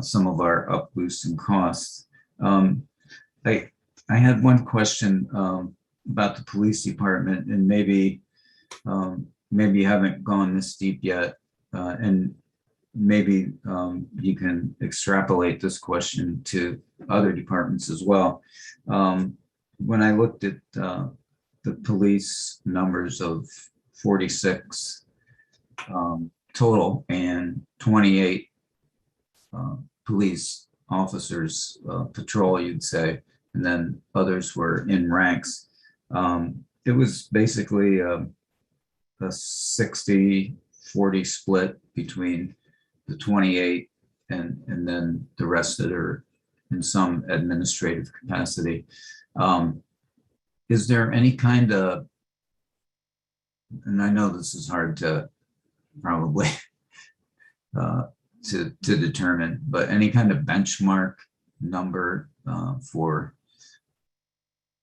some of our up boosts in costs. I had one question about the police department, and maybe you haven't gone this deep yet, and maybe you can extrapolate this question to other departments as well. When I looked at the police numbers of 46 total and 28 police officers patrol, you'd say, and then others were in ranks. It was basically a 60-40 split between the 28 and then the rest that are in some administrative capacity. Is there any kind of, and I know this is hard to probably to determine, but any kind of benchmark number for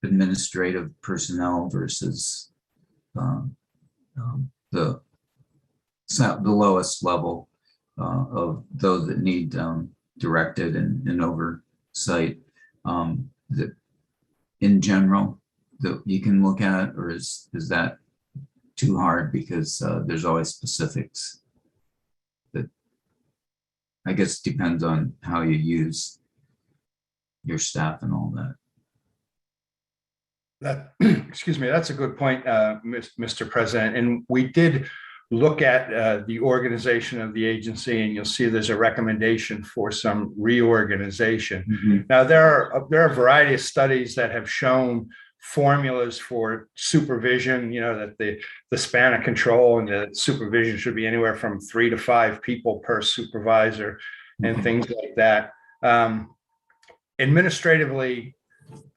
administrative personnel versus the lowest level of those that need directed and oversight, that in general that you can look at, or is that too hard because there's always specifics that I guess depends on how you use your staff and all that? Excuse me, that's a good point, Mr. President. And we did look at the organization of the agency, and you'll see there's a recommendation for some reorganization. Mm-hmm. Now, there are a variety of studies that have shown formulas for supervision, that the span of control and the supervision should be anywhere from 3 to 5 people per supervisor and things like that. Administratively,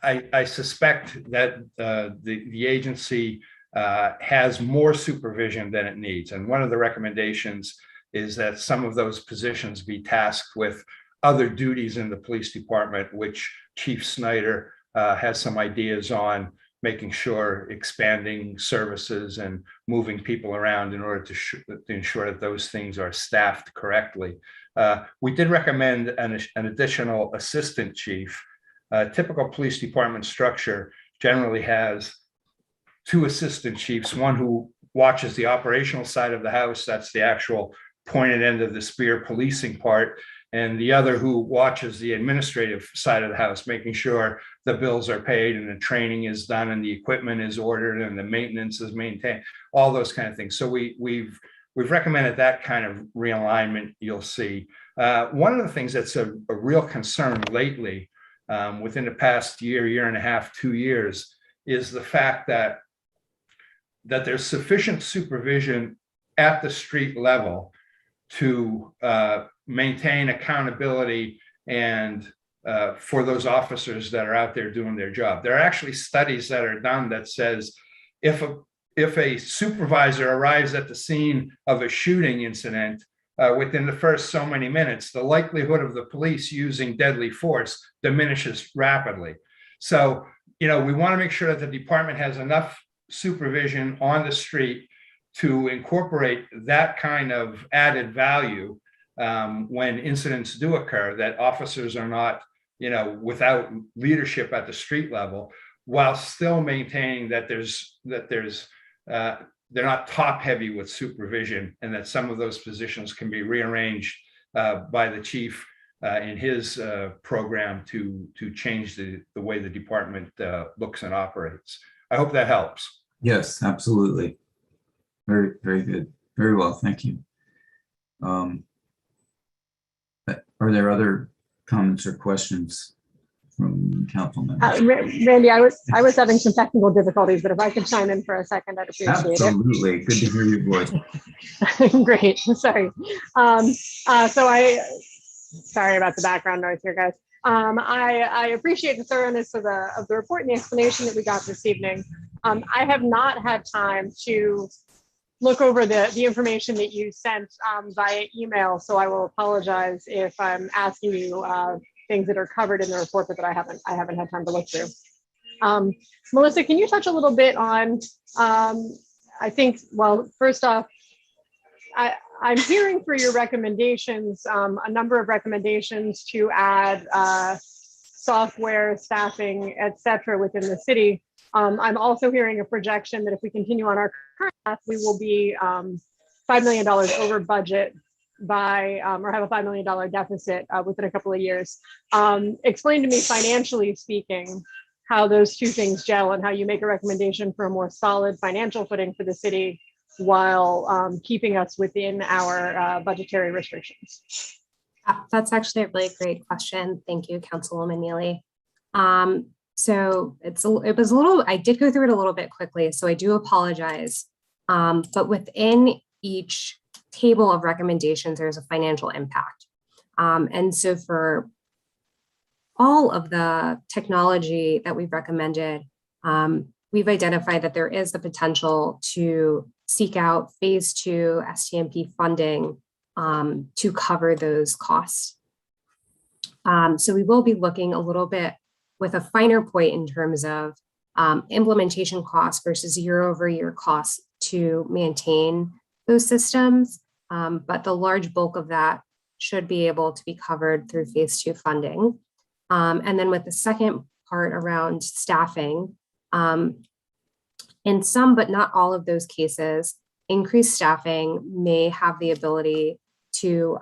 I suspect that the agency has more supervision than it needs. And one of the recommendations is that some of those positions be tasked with other duties in the police department, which Chief Snyder has some ideas on, making sure expanding services and moving people around in order to ensure that those things are staffed correctly. We did recommend an additional assistant chief. Typical police department structure generally has 2 assistant chiefs, one who watches the operational side of the house, that's the actual pointed end of the spear policing part, and the other who watches the administrative side of the house, making sure the bills are paid and the training is done and the equipment is ordered and the maintenance is maintained, all those kind of things. So we've recommended that kind of realignment. You'll see. One of the things that's a real concern lately, within the past year and a half, 2 years, is the fact that there's sufficient supervision at the street level to maintain accountability and for those officers that are out there doing their job. There are actually studies that are done that says if a supervisor arrives at the scene of a shooting incident within the first so many minutes, the likelihood of the police using deadly force diminishes rapidly. So, we want to make sure that the department has enough supervision on the street to incorporate that kind of added value when incidents do occur, that officers are not, without leadership at the street level, while still maintaining that they're not top heavy with supervision, and that some of those positions can be rearranged by the chief in his program to change the way the department looks and operates. I hope that helps. Yes, absolutely. Very, very good. Very well. Thank you. Are there other comments or questions from council members? Randy, I was having some technical difficulties, but if I could chime in for a second, I'd appreciate Absolutely. Good to hear your voice. it. Great. Sorry. Sorry about the background noise here, guys. I appreciate the thoroughness of the report and the explanation that we got this evening. I have not had time to look over the information that you sent via email, so I will apologize if I'm asking you things that are covered in the report, but that I haven't had time to look through. Melissa, can you touch a little bit on? I think. Well, first off, I'm hearing for your recommendations, a number of recommendations to add software, staffing, et cetera, within the city. I'm also hearing a projection that if we continue on our current path, we will be $5 million over budget by, or have a $5 million deficit within a couple of years. Explain to me, financially speaking, how those two things gel and how you make a recommendation for a more solid financial footing for the city while keeping us within our budgetary restrictions. That's actually a really great question. Thank you, Councilwoman Neely. So it was a little, I did go through it a little bit quickly, so I do apologize. But within each table of recommendations, there's a financial impact. And so for all of the technology that we've recommended, we've identified that there is the potential to seek out phase 2 STMP funding to cover those costs. So we will be looking a little bit with a finer point in terms of implementation costs versus year-over-year costs to maintain those systems. But the large bulk of that should be able to be covered through phase 2 funding. And then with the second part around staffing, in some but not all of those cases, increased staffing may have the ability to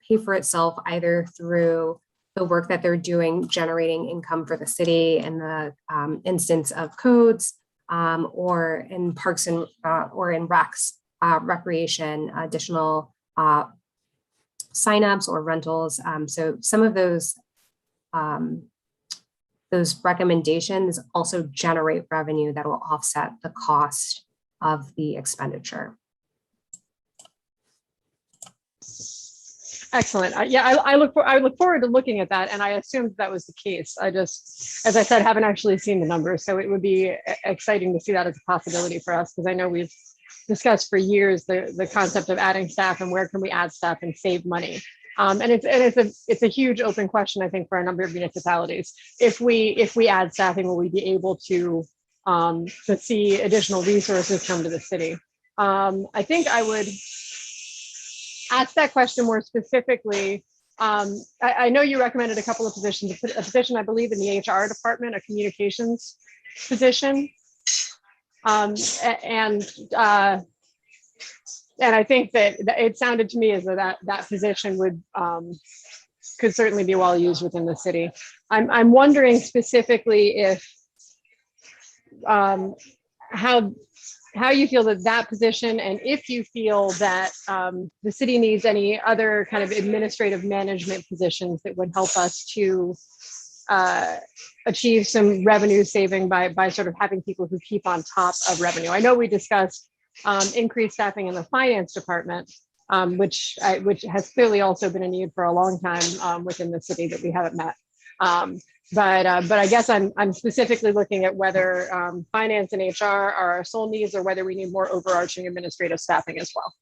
pay for itself either through the work that they're doing, generating income for the city in the instance of codes, or in parks and or in recs, recreation, additional signups or rentals. So some of those those recommendations also generate revenue that will offset the cost of the expenditure. Excellent. I look forward to looking at that, and I assumed that was the case. I just, as I said, haven't actually seen the numbers, so it would be exciting to see that as a possibility for us, because I know we've discussed for years the concept of adding staff and where can we add staff and save money. And it's a huge open question, I think, for a number of municipalities. If we add staffing, will we be able to see additional resources come to the city? I think I would ask that question more specifically. I know you recommended a couple of positions, a position, I believe, in the HR department, a communications position. And I think that it sounded to me as though that position could certainly be well used within the city. I'm wondering specifically if how you feel that position, and if you feel that the city needs any other kind of administrative management positions that would help us to achieve some revenue saving by sort of having people who keep on top of revenue. I know we discussed increased staffing in the finance department, which has clearly also been a need for a long time within the city that we haven't met. But I guess I'm specifically looking at whether finance and HR are our sole needs, or whether we need more overarching administrative staffing as well.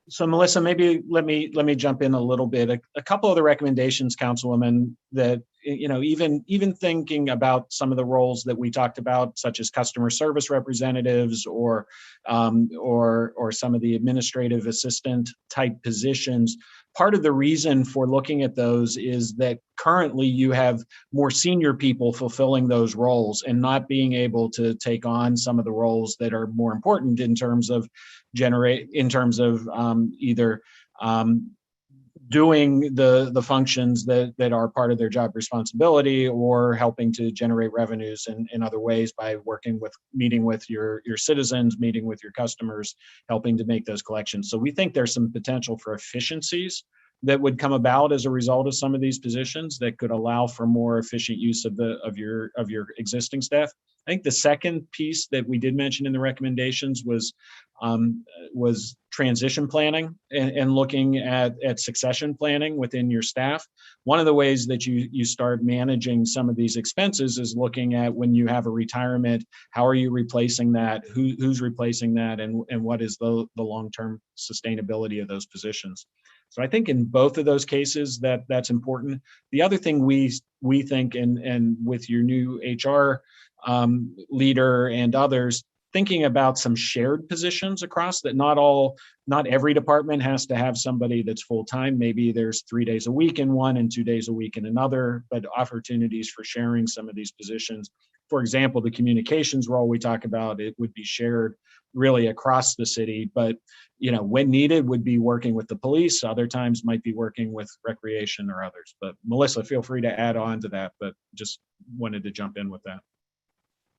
So Melissa, maybe let me jump in a little bit. A couple of the recommendations, Councilwoman, that, you know, even thinking about some of the roles that we talked about, such as customer service representatives or some of the administrative assistant type positions. Part of the reason for looking at those is that currently you have more senior people fulfilling those roles and not being able to take on some of the roles that are more important in terms of either doing the functions that are part of their job responsibility, or helping to generate revenues in other ways by meeting with your citizens, meeting with your customers, helping to make those collections. So we think there's some potential for efficiencies that would come about as a result of some of these positions that could allow for more efficient use of your existing staff. I think the second piece that we did mention in the recommendations was transition planning and looking at succession planning within your staff. One of the ways that you start managing some of these expenses is looking at, when you have a retirement, how are you replacing that? Who's replacing that? And what is the long-term sustainability of those positions? So I think in both of those cases that's important. The other thing we think, and with your new HR leader and others, thinking about some shared positions across that. Not every department has to have somebody that's full-time. Maybe there's 3 days a week in one and 2 days a week in another, but opportunities for sharing some of these positions. For example, the communications role we talk about, it would be shared really across the city, but when needed would be working with the police. Other times might be working with recreation or others. But Melissa, feel free to add on to that, but just wanted to jump in with that.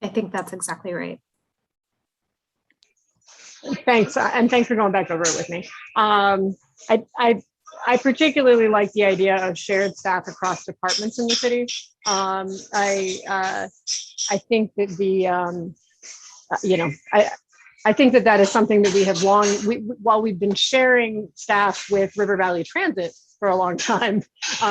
I think that's exactly right. Thanks, and thanks for going back over it with me. I particularly like the idea of shared staff across departments in the city. I think that I think that is something that we have while we've been sharing staff with River Valley Transit for a long time,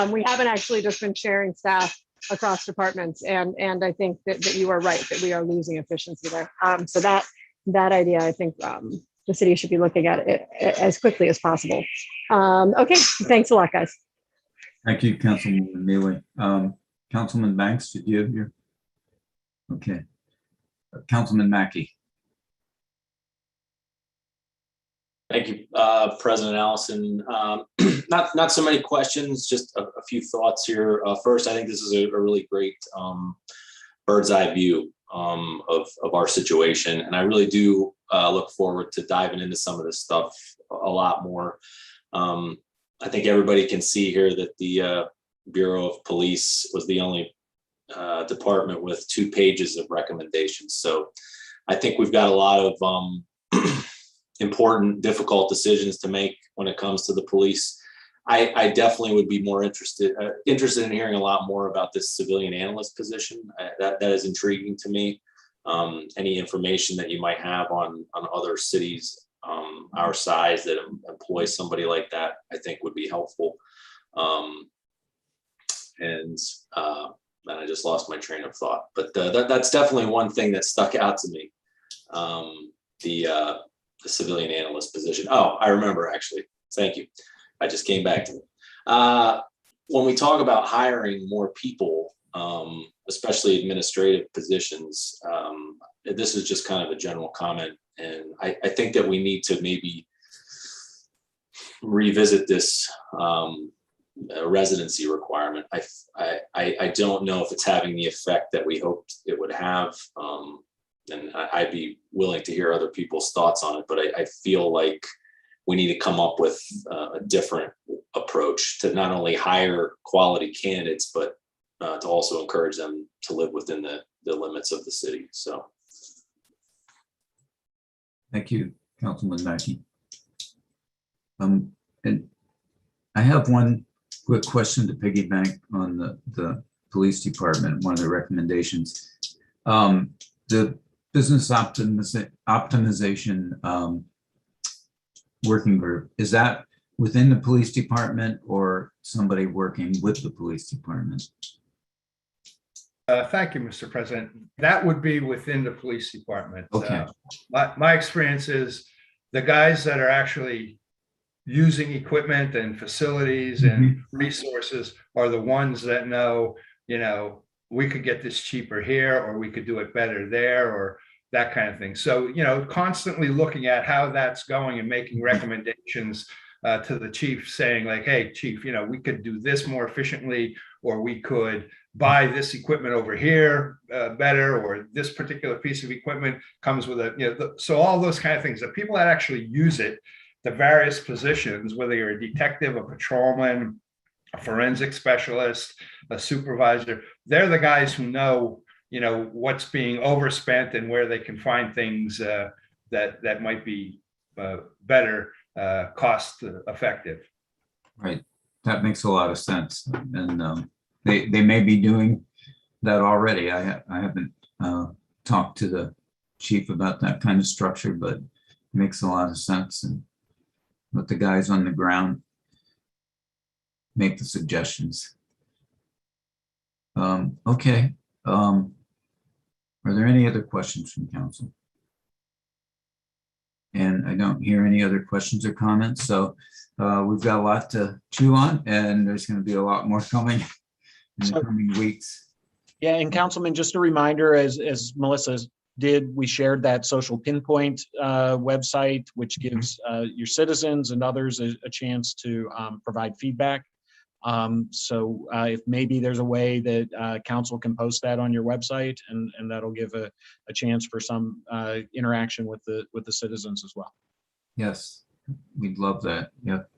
we haven't actually just been sharing staff across departments. And I think that you are right, that we are losing efficiency there. So that idea, I think the city should be looking at it as quickly as possible. Okay, thanks a lot, guys. Thank you, Councilwoman Mealy. Councilman Banks, did you have your? Okay. Councilman Mackey. Thank you, President Allison. Not so many questions, just a few thoughts here. First, I think this is a really great bird's eye view of our situation. And I really do look forward to diving into some of this stuff a lot more. I think everybody can see here that the Bureau of Police was the only department with 2 pages of recommendations. So I think we've got a lot of important, difficult decisions to make when it comes to the police. I definitely would be more interested in hearing a lot more about this civilian analyst position. That is intriguing to me. Any information that you might have on other cities our size that employ somebody like that, I think would be helpful. And I just lost my train of thought, but that's definitely one thing that stuck out to me. The civilian analyst position. Oh, I remember actually. Thank you. I just came back to it. When we talk about hiring more people, especially administrative positions, this is just kind of a general comment. And I think that we need to maybe revisit this residency requirement. I don't know if it's having the effect that we hoped it would have. And I'd be willing to hear other people's thoughts on it, but I feel like we need to come up with a different approach to not only hire quality candidates, but to also encourage them to live within the limits of the city. So. Thank you, Councilman Mackey. And I have one quick question to piggyback on the police department, one of the recommendations. The business optimization working group, is that within the police department or somebody working with the police department? Thank you, Mr. President. That would be within the police department. Okay. My experience is the guys that are actually using equipment and facilities and resources are the ones that know, we could get this cheaper here, or we could do it better there, or that kind of thing. So, constantly looking at how that's going and making recommendations to the chief, saying like, hey, chief, we could do this more efficiently, or we could buy this equipment over here better, or this particular piece of equipment comes with a, so all those kind of things, the people that actually use it, the various positions, whether you're a detective, a patrolman, a forensic specialist, a supervisor, they're the guys who know, what's being overspent and where they can find things that might be better cost effective. Right. That makes a lot of sense. And they may be doing that already. I haven't talked to the chief about that kind of structure, but it makes a lot of sense. And let the guys on the ground make the suggestions. Okay. Are there any other questions from council? And I don't hear any other questions or comments. So we've got a lot to chew on, and there's going to be a lot more coming in the coming weeks. Yeah, and Councilman, just a reminder, as Melissa did, we shared that social pinpoint website, which gives your citizens and others a chance to provide feedback. So if maybe there's a way that council can post that on your website, and that'll give a chance for some interaction with the citizens as well. Yes, we'd love that. Yep,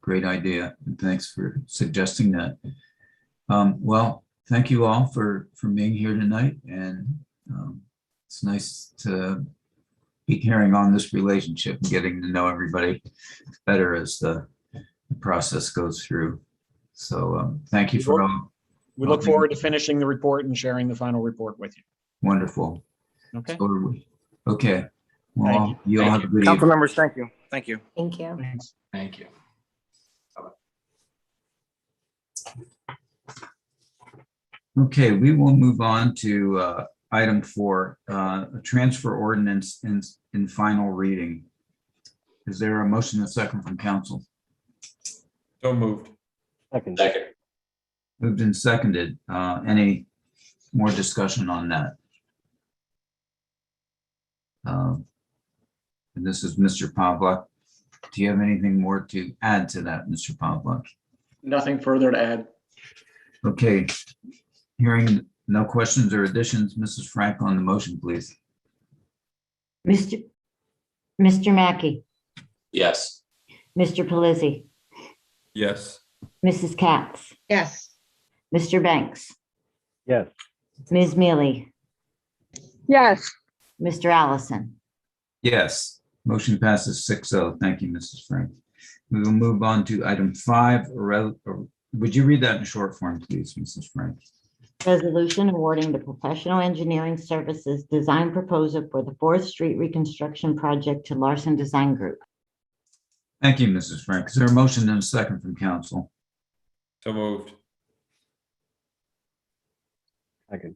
great idea. And thanks for suggesting that. Well, thank you all for being here tonight, and it's nice to be carrying on this relationship and getting to know everybody better as the process goes through. So thank you for all. We look forward to finishing the report and sharing the final report with you. Wonderful. Okay. So are we. Okay. Well, you all have a good Council evening. members, thank you. Thank you. Thank you. Thanks. Thank you. Okay, we will move on to item 4, a transfer ordinance in final reading. Is there a motion and a second from council? So moved. Second. Moved and seconded. Any more discussion on that? And this is Mr. Pavlik. Do you have anything more to add to that, Mr. Pavlik? Nothing further to add. Okay. Hearing no questions or additions, Mrs. Frank on the motion, please. Mr. Mackey, Yes. Mr. Pelisi, Yes. Mrs. Katz, Yes. Mr. Banks, Yes. Ms. Mealy, Yes. Mr. Allison. Yes, motion passes 6-0. Thank you, Mrs. Frank. We will move on to item 5. Would you read that in short form, please, Mrs. Frank? Resolution awarding the professional engineering services design proposal for the 4th Street reconstruction project to Larson Design Group. Thank you, Mrs. Frank. Is there a motion and a second from council? So moved. Second.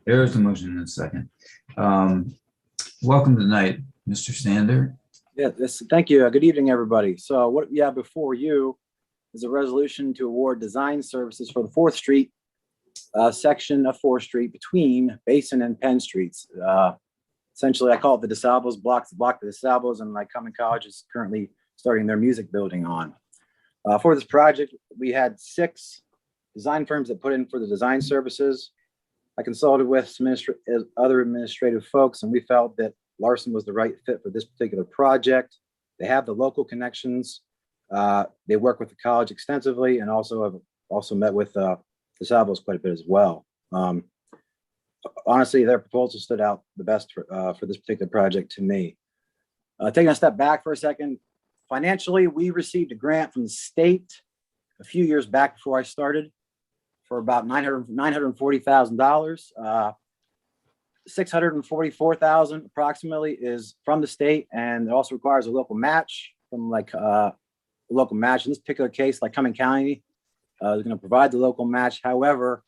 There is a motion and a second. Welcome tonight, Mr. Sander. Thank you. Good evening, everybody. So what we have before you is a resolution to award design services for the 4th Street section of 4th Street between Basin and Penn Streets. Essentially, I call it the DeSalvo's block. The block of the DeSalvo's and my common college is currently starting their music building on. For this project, we had 6 design firms that put in for the design services. I consulted with some other administrative folks, and we felt that Larson was the right fit for this particular project. They have the local connections. They work with the college extensively, and also have met with DeSalvo's quite a bit as well. Honestly, their proposal stood out the best for this particular project to me. Taking a step back for a second, financially, we received a grant from the state a few years back before I started for about $940,000. $644,000 approximately is from the state, and it also requires a local match from a local match. In this particular case, like Cumming County is going to provide the local match. However,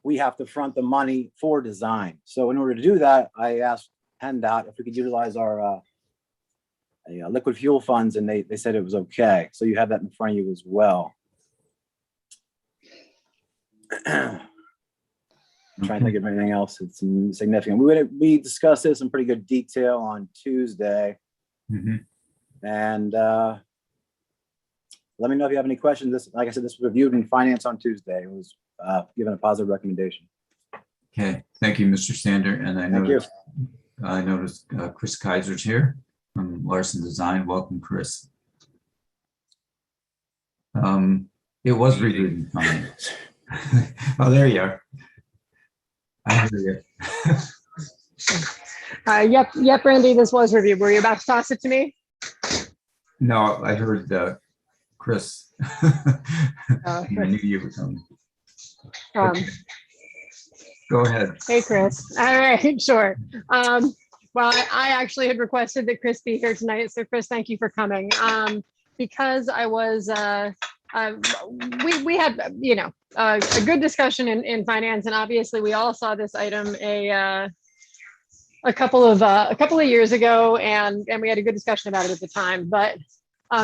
we have to front the money for design. So in order to do that, I asked PennDOT if we could utilize our liquid fuel funds, and they said it was okay. So you have that in front of you as well. I'm trying to think of anything else that's significant. We discussed this in pretty good detail on Tuesday. And let me know if you have any questions. Like I said, this was reviewed in finance on Tuesday. It was given a positive recommendation. Okay, thank you, Mr. Sander. And I noticed Chris Kaiser's here from Larson Design. Welcome, Chris. It was reviewed in finance. Oh, there you are. I hear you. Yep, Randy, this was reviewed. Were you about to toss it to me? No, I heard Chris. I knew you were coming. Okay. Go ahead. Hey, Chris. All right, sure. Well, I actually had requested that Chris be here tonight. So Chris, thank you for coming. Because I was, we had, a good discussion in finance, and obviously we all saw this item a couple of years ago, and we had a good discussion about it at the time. But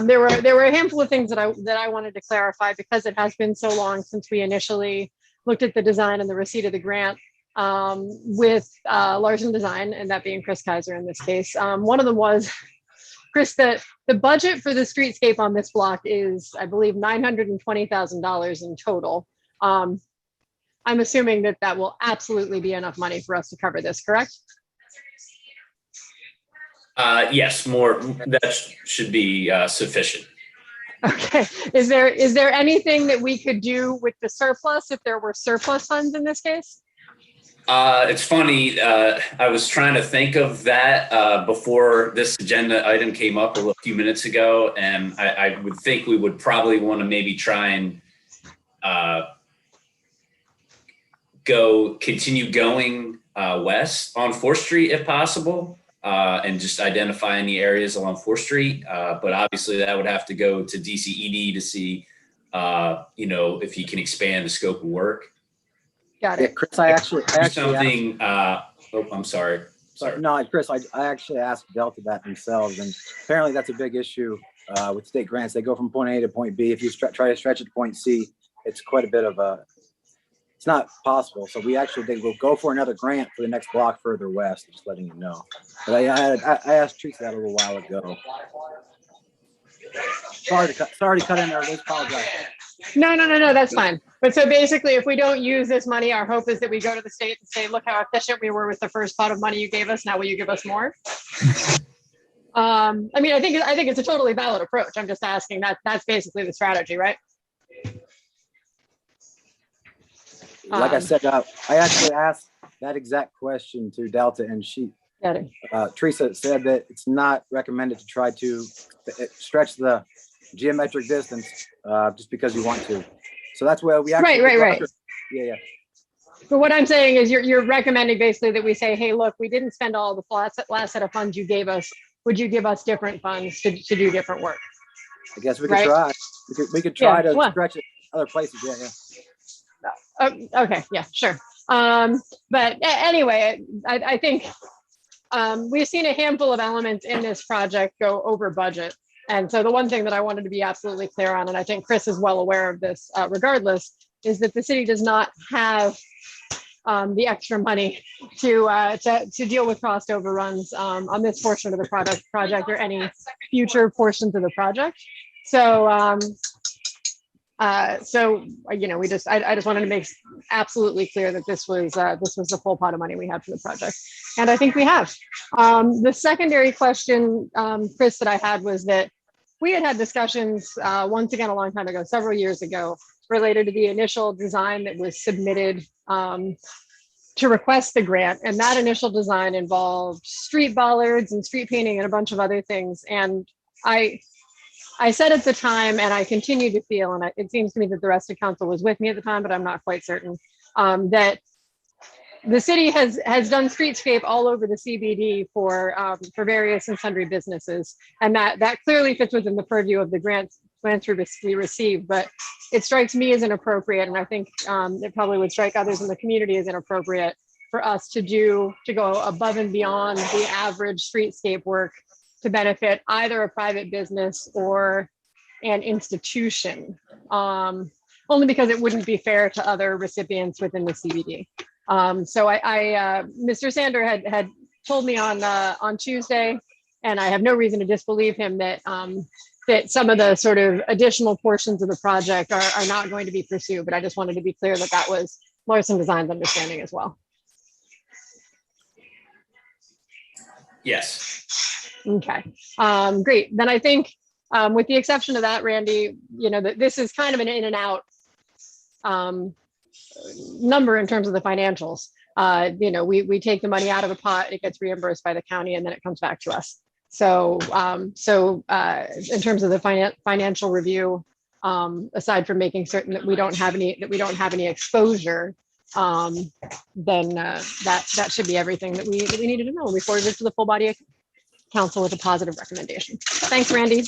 there were a handful of things that I wanted to clarify, because it has been so long since we initially looked at the design and the receipt of the grant with Larson Design, and that being Chris Kaiser in this case. One of them was, Chris, the budget for the streetscape on this block is, I believe, $920,000 in total. I'm assuming that will absolutely be enough money for us to cover this, correct? Yes, that should be sufficient. Okay. Is there anything that we could do with the surplus if there were surplus funds in this case? It's funny. I was trying to think of that before this agenda item came up a few minutes ago, and I would think we would probably want to maybe try and continue going west on 4th Street if possible, and just identify any areas along 4th Street. But obviously that would have to go to DCED to see, if he can expand the scope of work. Got it. Yeah, Chris, I actually something. I'm sorry. No, Chris, I actually asked Delta that themselves, and apparently that's a big issue with state grants. They go from point A to point B. If you try to stretch it to point C, it's quite a bit of it's not possible. So they will go for another grant for the next block further west, just letting you know. But I asked Teresa that a little while ago. Sorry to cut in there. I apologize. No, that's fine. But so basically, if we don't use this money, our hope is that we go to the state and say, look how efficient we were with the first pot of money you gave us. Now will you give us more? I think it's a totally valid approach. I'm just asking that's basically the strategy, right? Like I said, I actually asked that exact question to Delta, and Teresa said that it's not recommended to try to stretch the geometric distance, just because you want to. So that's where we actually. Right. Yeah. But what I'm saying is you're recommending basically that we say, hey, look, we didn't spend all the last set of funds you gave us. Would you give us different funds to do different work? I guess we could Right? try. We could try to well, stretch it other places. okay, yeah, sure. But anyway, I think we've seen a handful of elements in this project go over budget. And so the one thing that I wanted to be absolutely clear on, and I think Chris is well aware of this regardless, is that the city does not have the extra money to deal with cost overruns on this portion of the project or any future portions of the project. So I just wanted to make absolutely clear that this was the full pot of money we had for the project, and I think we have. The secondary question, Chris, that I had was that we had discussions once again a long time ago, several years ago, related to the initial design that was submitted to request the grant, and that initial design involved street bollards and street painting and a bunch of other things, and I said at the time, and I continue to feel, and it seems to me that the rest of council was with me at the time, but I'm not quite certain, that the city has done streetscape all over the CBD for various and sundry businesses, and that clearly fits within the purview of the grants we received. But it strikes me as inappropriate, and I think it probably would strike others in the community as inappropriate for us to go above and beyond the average streetscape work to benefit either a private business or an institution, only because it wouldn't be fair to other recipients within the CBD. So Mr. Sander had told me on Tuesday, and I have no reason to disbelieve him, that that some of the sort of additional portions of the project are not going to be pursued. But I just wanted to be clear that that was Larson Design's understanding as well. Yes. Okay, great. Then I think with the exception of that, Randy, this is kind of an in and out number in terms of the financials. We take the money out of the pot, it gets reimbursed by the county, and then it comes back to us. So in terms of the financial review, aside from making certain that we don't have any exposure, then that should be everything that we needed to know. We forwarded it to the full body of council with a positive recommendation. Thanks, Randy.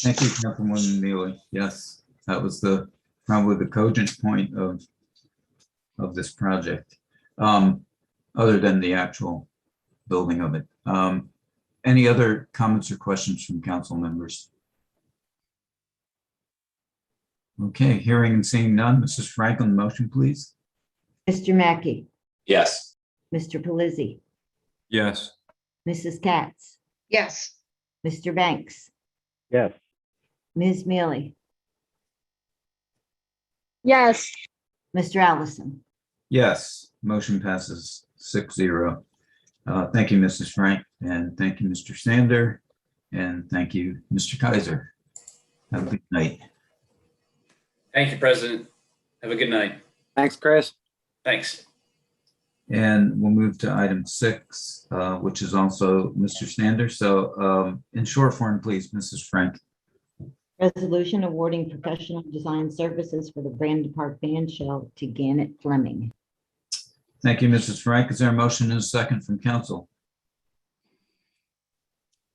Thank you, Councilwoman Mealy. Yes, that was probably the cogent point of this project, other than the actual building of it. Any other comments or questions from council members? Okay, hearing and seeing none, Mrs. Franklin, motion, please. Mr. Mackey, Yes. Mr. Pelisi, Yes. Mrs. Katz, Yes. Mr. Banks, Yes. Ms. Mealy, Yes. Mr. Allison. Yes, motion passes 6-0. Thank you, Mrs. Frank, and thank you, Mr. Sander, and thank you, Mr. Kaiser. Have a good night. Thank you, President. Have a good night. Thanks, Chris. Thanks. And we'll move to item 6, which is also Mr. Sander. So in short form, please, Mrs. Frank. Resolution awarding professional design services for the Brandon Park band shell to Gannett Fleming. Thank you, Mrs. Frank. Is there a motion and a second from council?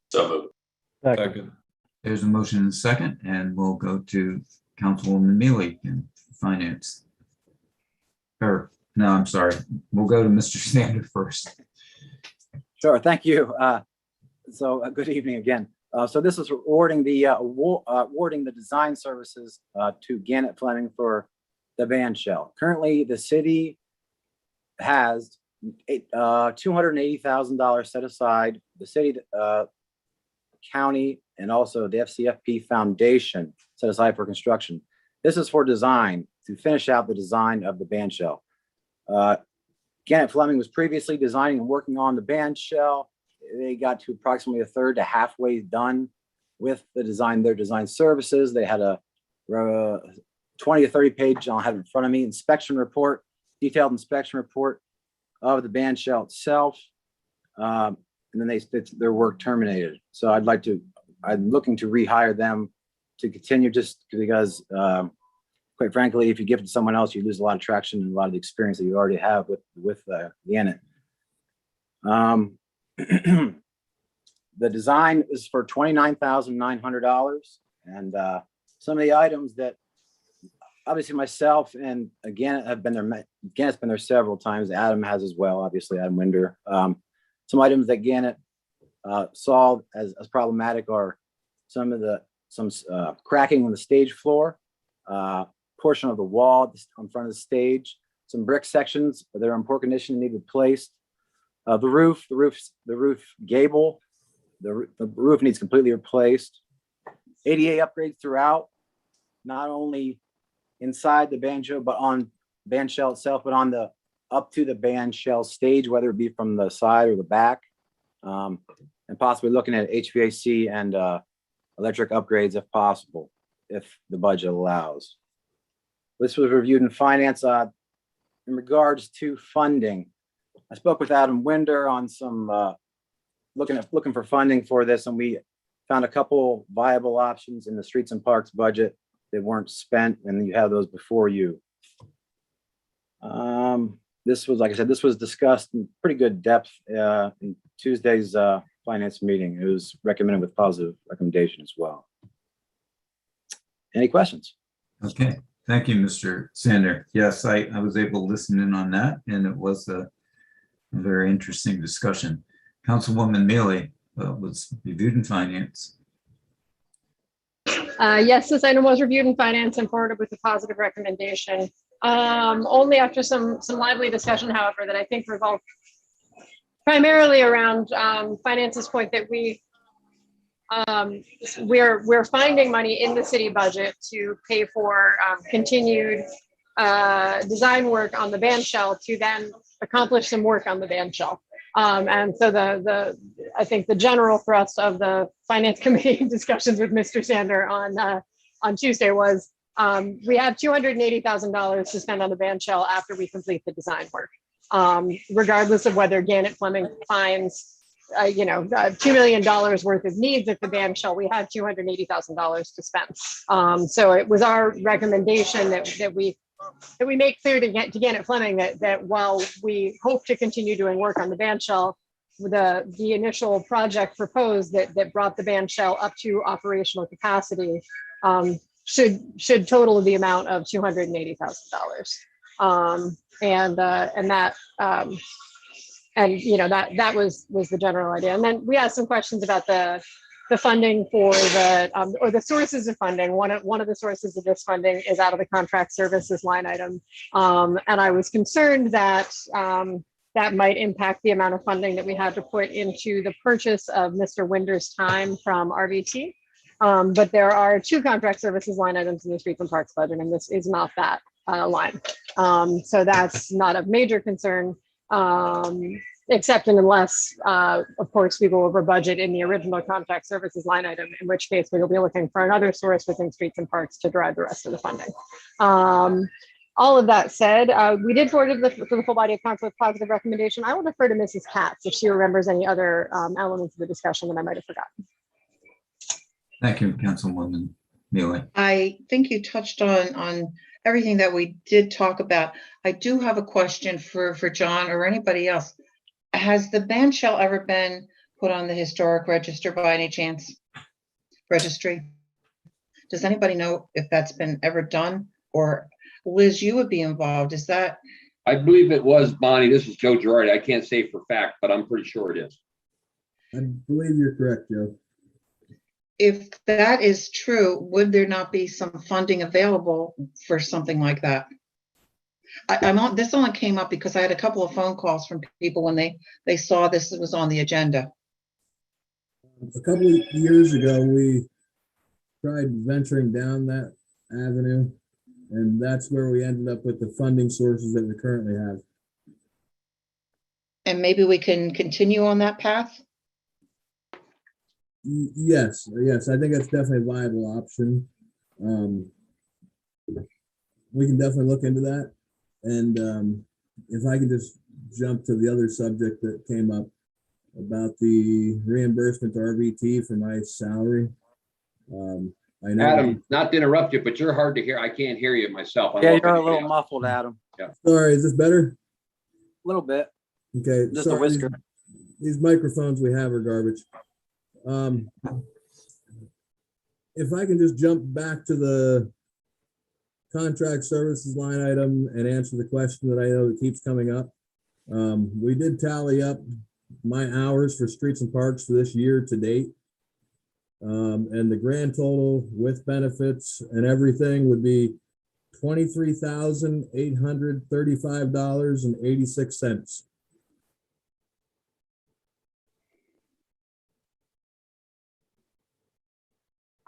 So moved. Second. There's a motion and a second, and we'll go to Councilwoman Mealy in finance. Or, no, I'm sorry. We'll go to Mr. Sander first. Sure, thank you. Good evening again. So this is awarding the design services to Gannett Fleming for the band shell. Currently, the city has $280,000 set aside. The city, county, and also the FCFP Foundation set aside for construction. This is for design, to finish out the design of the band shell. Gannett Fleming was previously designing and working on the band shell. They got to approximately a third to halfway done with their design services. They had a 20 to 30 page, I'll have it in front of me, detailed inspection report of the band shell itself. And then their work terminated. So I'm looking to rehire them to continue just because, quite frankly, if you give it to someone else, you lose a lot of traction and a lot of the experience that you already have with Gannett. The design is for $29,900, and some of the items that obviously myself and Gannett have been there. Gannett's been there several times. Adam has as well, obviously, Adam Winder. Some items that Gannett saw as problematic are some cracking on the stage floor, portion of the wall in front of the stage, some brick sections that are in poor condition and need replaced. The roof gable, the roof needs completely replaced. ADA upgrades throughout, not only inside the bandshell, but on bandshell itself, but on the up to the bandshell stage, whether it be from the side or the back, and possibly looking at HVAC and electric upgrades if possible, if the budget allows. This was reviewed in finance in regards to funding. I spoke with Adam Winder on some looking for funding for this, and we found a couple viable options in the streets and parks budget that weren't spent, and you have those before you. This was, like I said, this was discussed in pretty good depth in Tuesday's finance meeting. It was recommended with positive recommendation as well. Any questions? Okay, thank you, Mr. Sander. Yes, I was able to listen in on that, and it was a very interesting discussion. Councilwoman Mealy was reviewed in finance. Yes, this item was reviewed in finance and forwarded with a positive recommendation. Only after some lively discussion, however, that I think revolved primarily around finance's point that we're finding money in the city budget to pay for continued design work on the bandshell to then accomplish some work on the bandshell. And so I think the general thrust of the finance committee discussions with Mr. Sander on Tuesday was we have $280,000 to spend on the bandshell after we complete the design work, regardless of whether Gannett Fleming finds $2 million worth of needs at the bandshell. We have $280,000 to spend. So it was our recommendation that we make clear to Gannett Fleming that while we hope to continue doing work on the bandshell, the initial project proposed that brought the bandshell up to operational capacity should total the amount of $280,000. That was the general idea. And then we asked some questions about the funding for or the sources of funding. One of the sources of this funding is out of the contract services line item. And I was concerned that that might impact the amount of funding that we had to put into the purchase of Mr. Winder's time from RVT. But there are two contract services line items in the streets and parks budget, and this is not that line. So that's not of major concern. Except and unless, of course, we go over budget in the original contract services line item, in which case we will be looking for another source within streets and parks to drive the rest of the funding. All of that said, we did forward it to the full body of council with positive recommendation. I will defer to Mrs. Katz if she remembers any other elements of the discussion that I might have forgotten. Thank you, Councilwoman Mealy. I think you touched on everything that we did talk about. I do have a question for John or anybody else. Has the bandshell ever been put on the historic register by any chance? Registry? Does anybody know if that's been ever done? Or Liz, you would be involved. Is that? I believe it was, Bonnie. This is Joe Girardi. I can't say for fact, but I'm pretty sure it is. I believe you're correct, Joe. If that is true, would there not be some funding available for something like that? This only came up because I had a couple of phone calls from people when they saw this was on the agenda. A couple of years ago, we tried venturing down that avenue, and that's where we ended up with the funding sources that we currently have. And maybe we can continue on that path? Yes, I think that's definitely a viable option. We can definitely look into that. And if I could just jump to the other subject that came up about the reimbursement to RVT for my salary. I know. Adam, not to interrupt you, but you're hard to hear. I can't hear you myself. I don't Yeah, know if you're a anybody little else- muffled, Adam. Sorry, is this better? A little bit. Okay. Just a sorry, whisker. These microphones we have are garbage. If I can just jump back to the contract services line item and answer the question that I know that keeps coming up. We did tally up my hours for streets and parks for this year to date. And the grand total with benefits and everything would be $23,835.86.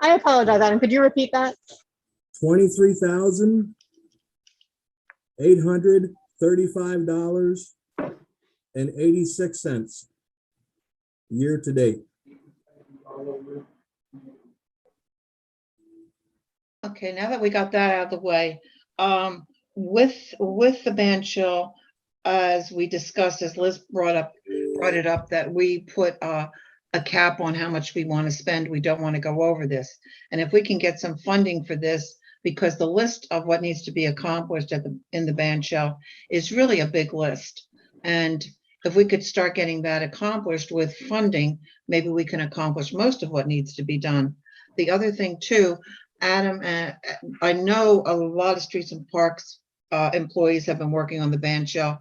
I apologize, Adam. Could you repeat that? $23,835.86 year to date. Okay, now that we got that out of the way, with the band shell, as we discussed, as Liz brought it up, that we put a cap on how much we want to spend. We don't want to go over this. And if we can get some funding for this, because the list of what needs to be accomplished in the band shell is really a big list. And if we could start getting that accomplished with funding, maybe we can accomplish most of what needs to be done. The other thing too, Adam, I know a lot of streets and parks employees have been working on the band shell.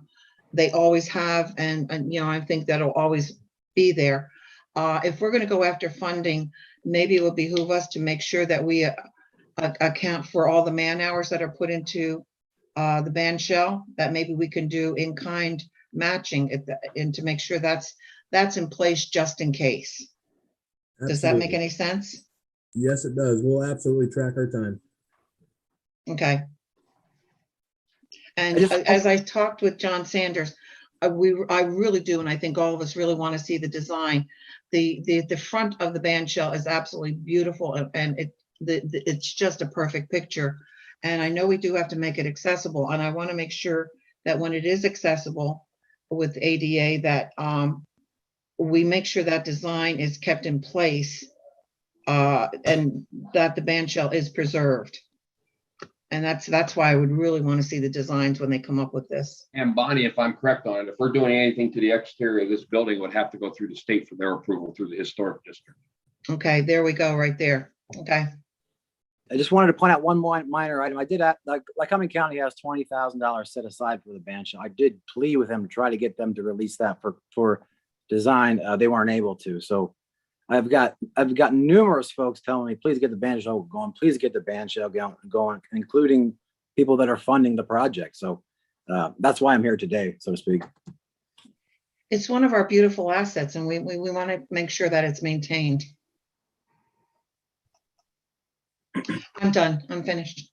They always have, and you know, I think that'll always be there. If we're going to go after funding, maybe it would behoove us to make sure that we account for all the man hours that are put into the band shell, that maybe we can do in-kind matching and to make sure that's in place just in case. Does that make any sense? Yes, it does. We'll absolutely track our time. Okay. And as I talked with John Sanders, I really do, and I think all of us really want to see the design. The front of the band shell is absolutely beautiful, and it's just a perfect picture. And I know we do have to make it accessible, and I want to make sure that when it is accessible with ADA, that we make sure that design is kept in place, and that the band shell is preserved. And that's why I would really want to see the designs when they come up with this. And Bonnie, if I'm correct on it, if we're doing anything to the exterior of this building, it would have to go through the state for their approval through the historic district. Okay, there we go, right there. Okay. I just wanted to point out one more minor item. I did like Lycoming County has $20,000 set aside for the band shell. I did plead with them to try to get them to release that for design. They weren't able to. So I've got numerous folks telling me, please get the band shell going, please get the band shell going, including people that are funding the project. So that's why I'm here today, so to speak. It's one of our beautiful assets, and we want to make sure that it's maintained. I'm done. I'm finished.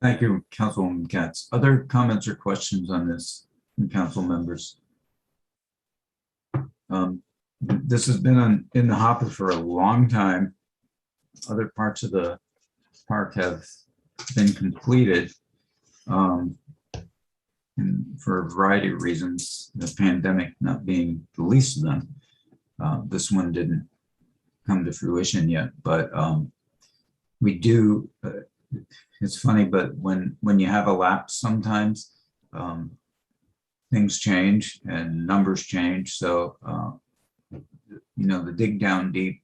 Thank you, Councilwoman Katz. Other comments or questions on this from council members? This has been in the hopper for a long time. Other parts of the park have been completed, and for a variety of reasons, the pandemic not being the least of them. This one didn't come to fruition yet, but we do. It's funny, but when you have a lapse, sometimes things change and numbers change. So you know, the dig down deep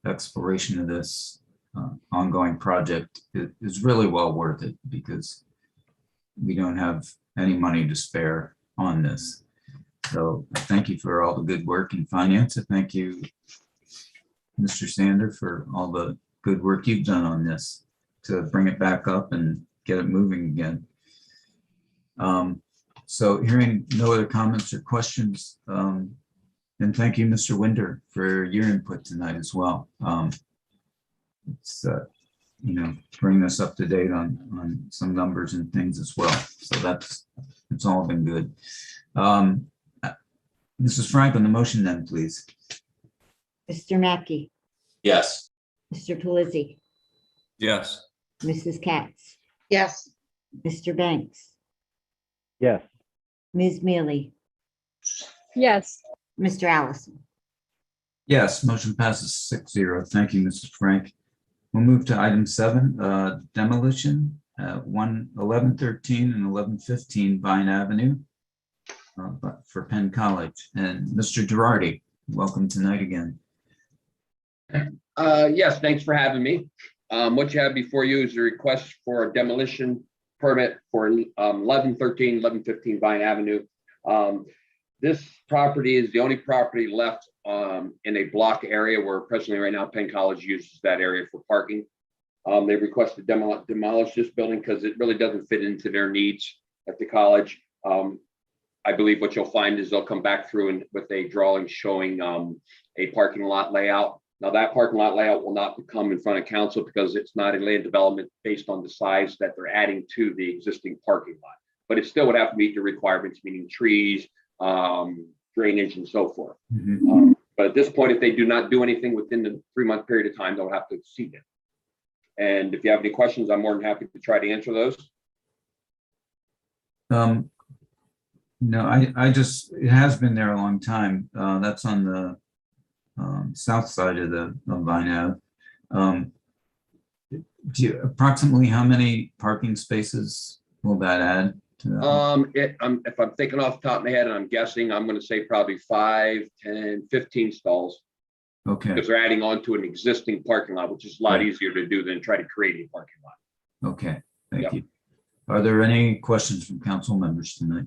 exploration of this ongoing project is really well worth it, because we don't have any money to spare on this. So thank you for all the good work in finance, and thank you, Mr. Sander, for all the good work you've done on this to bring it back up and get it moving again. So hearing no other comments or questions, and thank you, Mr. Winder, for your input tonight as well. It's you know, bring us up to date on some numbers and things as well. So it's all been good. Mrs. Frank, on the motion then, please. Mr. Mackey, Yes. Mr. Pelisi, Yes. Mrs. Katz, Yes. Mr. Banks, Yes. Ms. Mealy, Yes. Mr. Allison. Yes, motion passes 6-0. Thank you, Mrs. Frank. We'll move to item 7, demolition, 1113 and 1115 Vine Avenue but for Penn College. And Mr. Girardi, welcome tonight again. Yes, thanks for having me. What you have before you is a request for a demolition permit for 1113, 1115 Vine Avenue. This property is the only property left in a block area where presently right now Penn College uses that area for parking. They requested demolish this building because it really doesn't fit into their needs at the college. I believe what you'll find is they'll come back through and with a drawing showing a parking lot layout. Now that parking lot layout will not come in front of council because it's not a land development based on the size that they're adding to the existing parking lot. But it still would have to meet the requirements, meaning trees, drainage, and so forth. But at this point, if they do not do anything within the 3-month period of time, they'll have to exceed it. And if you have any questions, I'm more than happy to try to answer those. No, I just, it has been there a long time. That's on the south side of the Vine Ave. Approximately how many parking spaces will that add to that? If I'm thinking off the top of my head and I'm guessing, I'm going to say probably 5, 10, 15 stalls. Okay. Because they're adding on to an existing parking lot, which is a lot easier to do than try to create a parking lot. Okay, thank you. Are there any questions from council members tonight?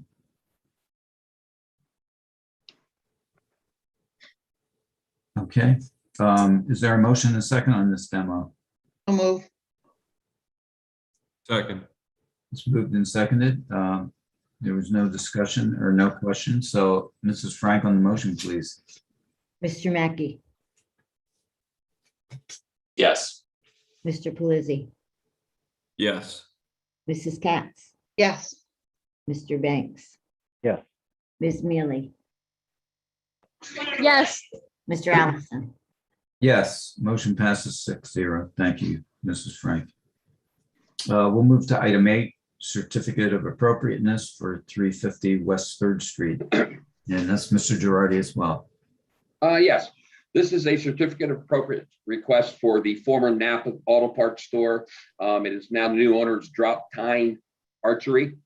Okay, is there a motion and a second on this demo? I'll move. Second. It's moved and seconded. There was no discussion or no question. So Mrs. Frank on the motion, please. Mr. Mackey, Yes. Mr. Pelisi, Yes. Mrs. Katz, Yes. Mr. Banks, Yes. Ms. Mealy, Yes. Mr. Allison. Yes, motion passes 6-0. Thank you, Mrs. Frank. We'll move to item 8, certificate of appropriateness for 350 West 3rd Street. And that's Mr. Girardi as well. Yes, this is a certificate of appropriate request for the former Napa Auto Parts store. It is now the new owner's Drop Tine Archery.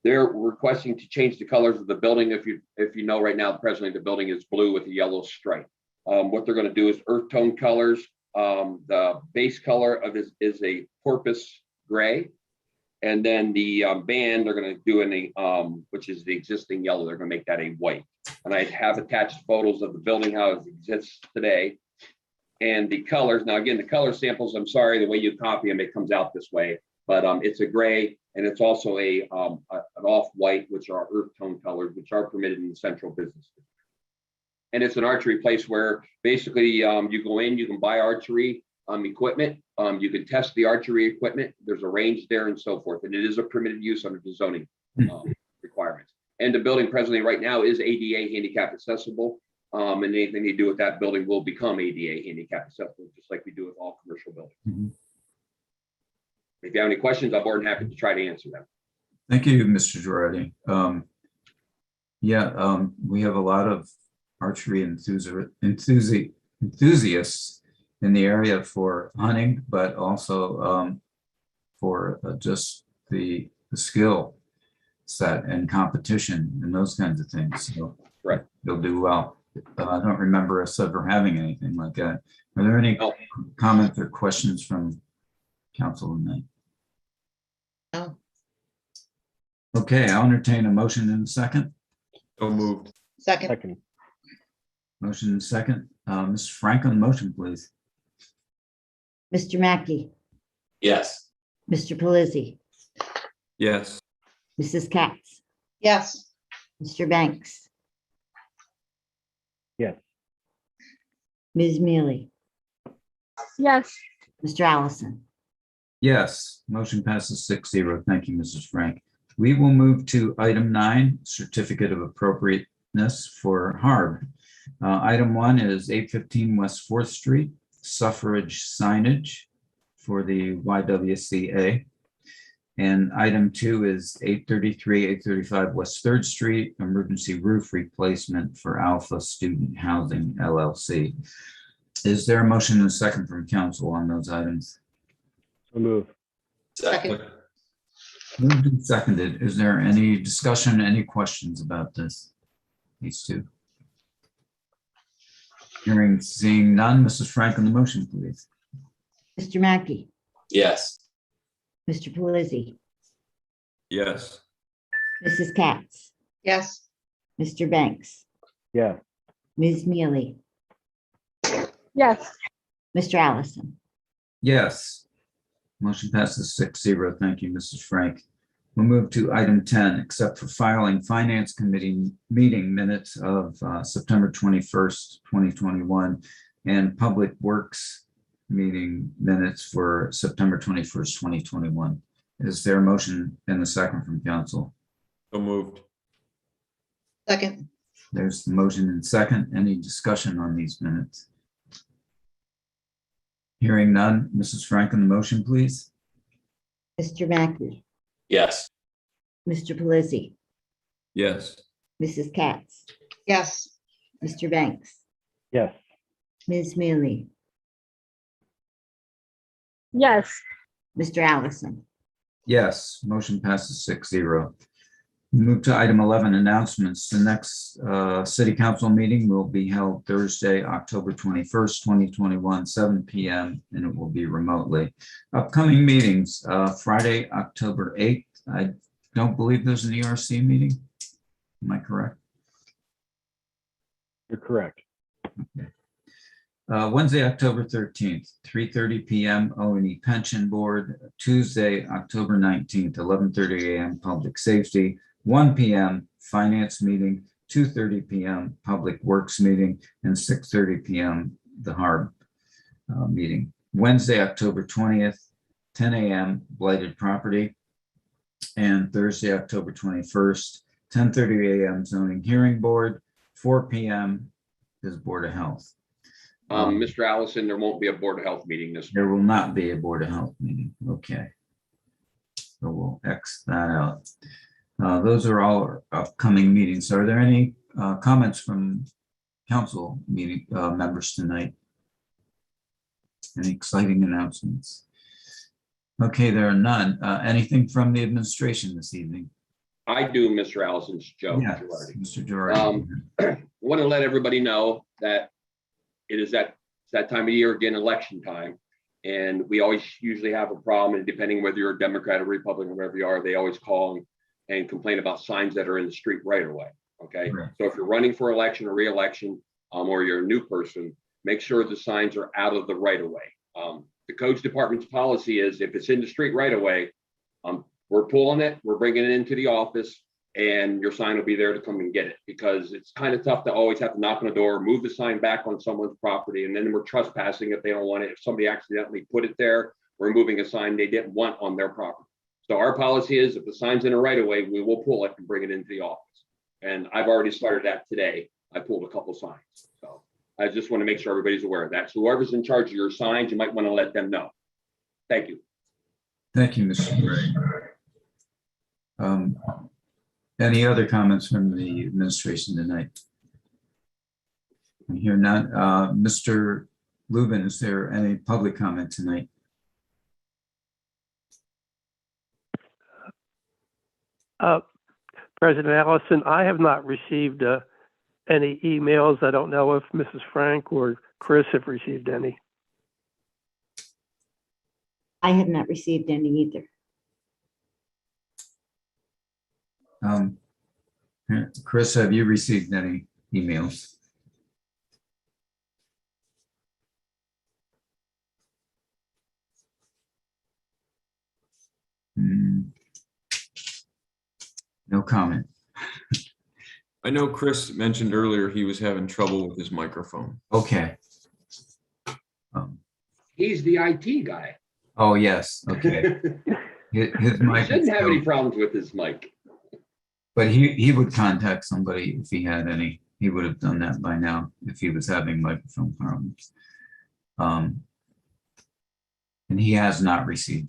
They're requesting to change the colors of the building. If you know right now, presently the building is blue with a yellow stripe. What they're going to do is earth tone colors. The base color of it is a porpoise gray. And then the band they're going to do in the which is the existing yellow, they're going to make that a white. And I have attached photos of the building how it exists today. And the colors, now again, the color samples, I'm sorry, the way you copy them, it comes out this way. But it's a gray and it's also an off-white, which are earth tone colors, which are permitted in the central business district. And it's an archery place where basically you go in, you can buy archery equipment. You can test the archery equipment. There's a range there and so forth. And it is a permitted use under the zoning requirements. And the building presently right now is ADA handicap accessible. And anything you do with that building will become ADA handicap accessible, just like we do with all commercial buildings. If you have any questions, I'm more than happy to try to answer them. Thank you, Mr. Girardi. We have a lot of archery enthusiasts in the area for hunting, but also for just the skill set and competition and those kinds of things. So right, they'll do well. I don't remember us ever having anything like that. Are there any comments or questions from council tonight? No. Okay, I'll entertain a motion in a second. So moved. Second. Motion in second. Ms. Frank on the motion, please. Mr. Mackey, Yes. Mr. Pelisi, Yes. Mrs. Katz, Yes. Mr. Banks, Yes. Ms. Mealy, Yes. Mr. Allison. Yes, motion passes 6-0. Thank you, Mrs. Frank. We will move to item 9, certificate of appropriateness for HARB. Item 1 is 815 West 4th Street, suffrage signage for the YWCA. And item 2 is 833, 835 West 3rd Street, emergency roof replacement for Alpha Student Housing LLC. Is there a motion and a second from council on those items? So move. Second. Moved and seconded. Is there any discussion, any questions about this? These two. Hearing, seeing none, Mrs. Frank on the motion, please. Mr. Mackey, Yes. Mr. Pelisi, Yes. Mrs. Katz, Yes. Mr. Banks, Yeah. Ms. Mealy, Yes. Mr. Allison. Yes. Motion passes 6-0. Thank you, Mrs. Frank. We'll move to item 10, except for filing Finance Committee meeting minutes of September 21st, 2021, and Public Works meeting minutes for September 21st, 2021. Is there a motion and a second from council? So moved. Second. There's the motion and second. Any discussion on these minutes? Hearing none, Mrs. Frank on the motion, please. Mr. Mackey, Yes. Mr. Pelisi, Yes. Mrs. Katz, Yes. Mr. Banks, Yes. Ms. Mealy, Yes. Mr. Allison. Yes, motion passes 6-0. Move to item 11, announcements. The next city council meeting will be held Thursday, October 21st, 2021, 7 p.m., and it will be remotely. Upcoming meetings, Friday, October 8th. I don't believe there's an ERC meeting. Am I correct? You're correct. Okay. Wednesday, October 13th, 3:30 p.m. O&E Pension Board. Tuesday, October 19th, 11:30 a.m. Public Safety. 1 p.m. Finance meeting, 2:30 p.m. Public Works meeting, and 6:30 p.m. the HARB meeting. Wednesday, October 20th, 10 a.m. Blighted Property. And Thursday, October 21st, 10:30 a.m. Zoning Hearing Board, 4 p.m. is Board of Health. Mr. Allison, there won't be a Board of Health meeting this. There will not be a Board of Health meeting. Okay. So we'll X that out. Those are all our upcoming meetings. Are there any comments from council meeting members tonight? Any exciting announcements? Okay, there are none. Anything from the administration this evening? I do, Mr. Allison's Joe. Yes, Girardi. Mr. Girardi. Want to let everybody know that it is that time of year, again, election time. And we always usually have a problem, and depending whether you're a Democrat or Republican, wherever you are, they always call and complain about signs that are in the street right away. Okay. Right. So if you're running for election or re-election, or you're a new person, make sure the signs are out of the right of way. The codes department's policy is if it's in the street right away, we're pulling it, we're bringing it into the office, and your sign will be there to come and get it, because it's kind of tough to always have to knock on the door, move the sign back on someone's property, and then we're trespassing if they don't want it. If somebody accidentally put it there, we're moving a sign they didn't want on their property. So our policy is if the sign's in the right of way, we will pull it and bring it into the office. And I've already started that today. I pulled a couple signs. So I just want to make sure everybody's aware of that. So whoever's in charge of your signs, you might want to let them know. Thank you. Thank you, Mr. Gray. Any other comments from the administration tonight? I hear none. Mr. Lubin, is there any public comment tonight? President Allison, I have not received any emails. I don't know if Mrs. Frank or Chris have received any. I have not received any either. Chris, have you received any emails? No comment. I know Chris mentioned earlier he was having trouble with his microphone. Okay. He's the IT guy. Oh, yes. Okay. His He mic. shouldn't have any problems with his mic. But he would contact somebody if he had any. He would have done that by now if he was having microphone problems. And he has not received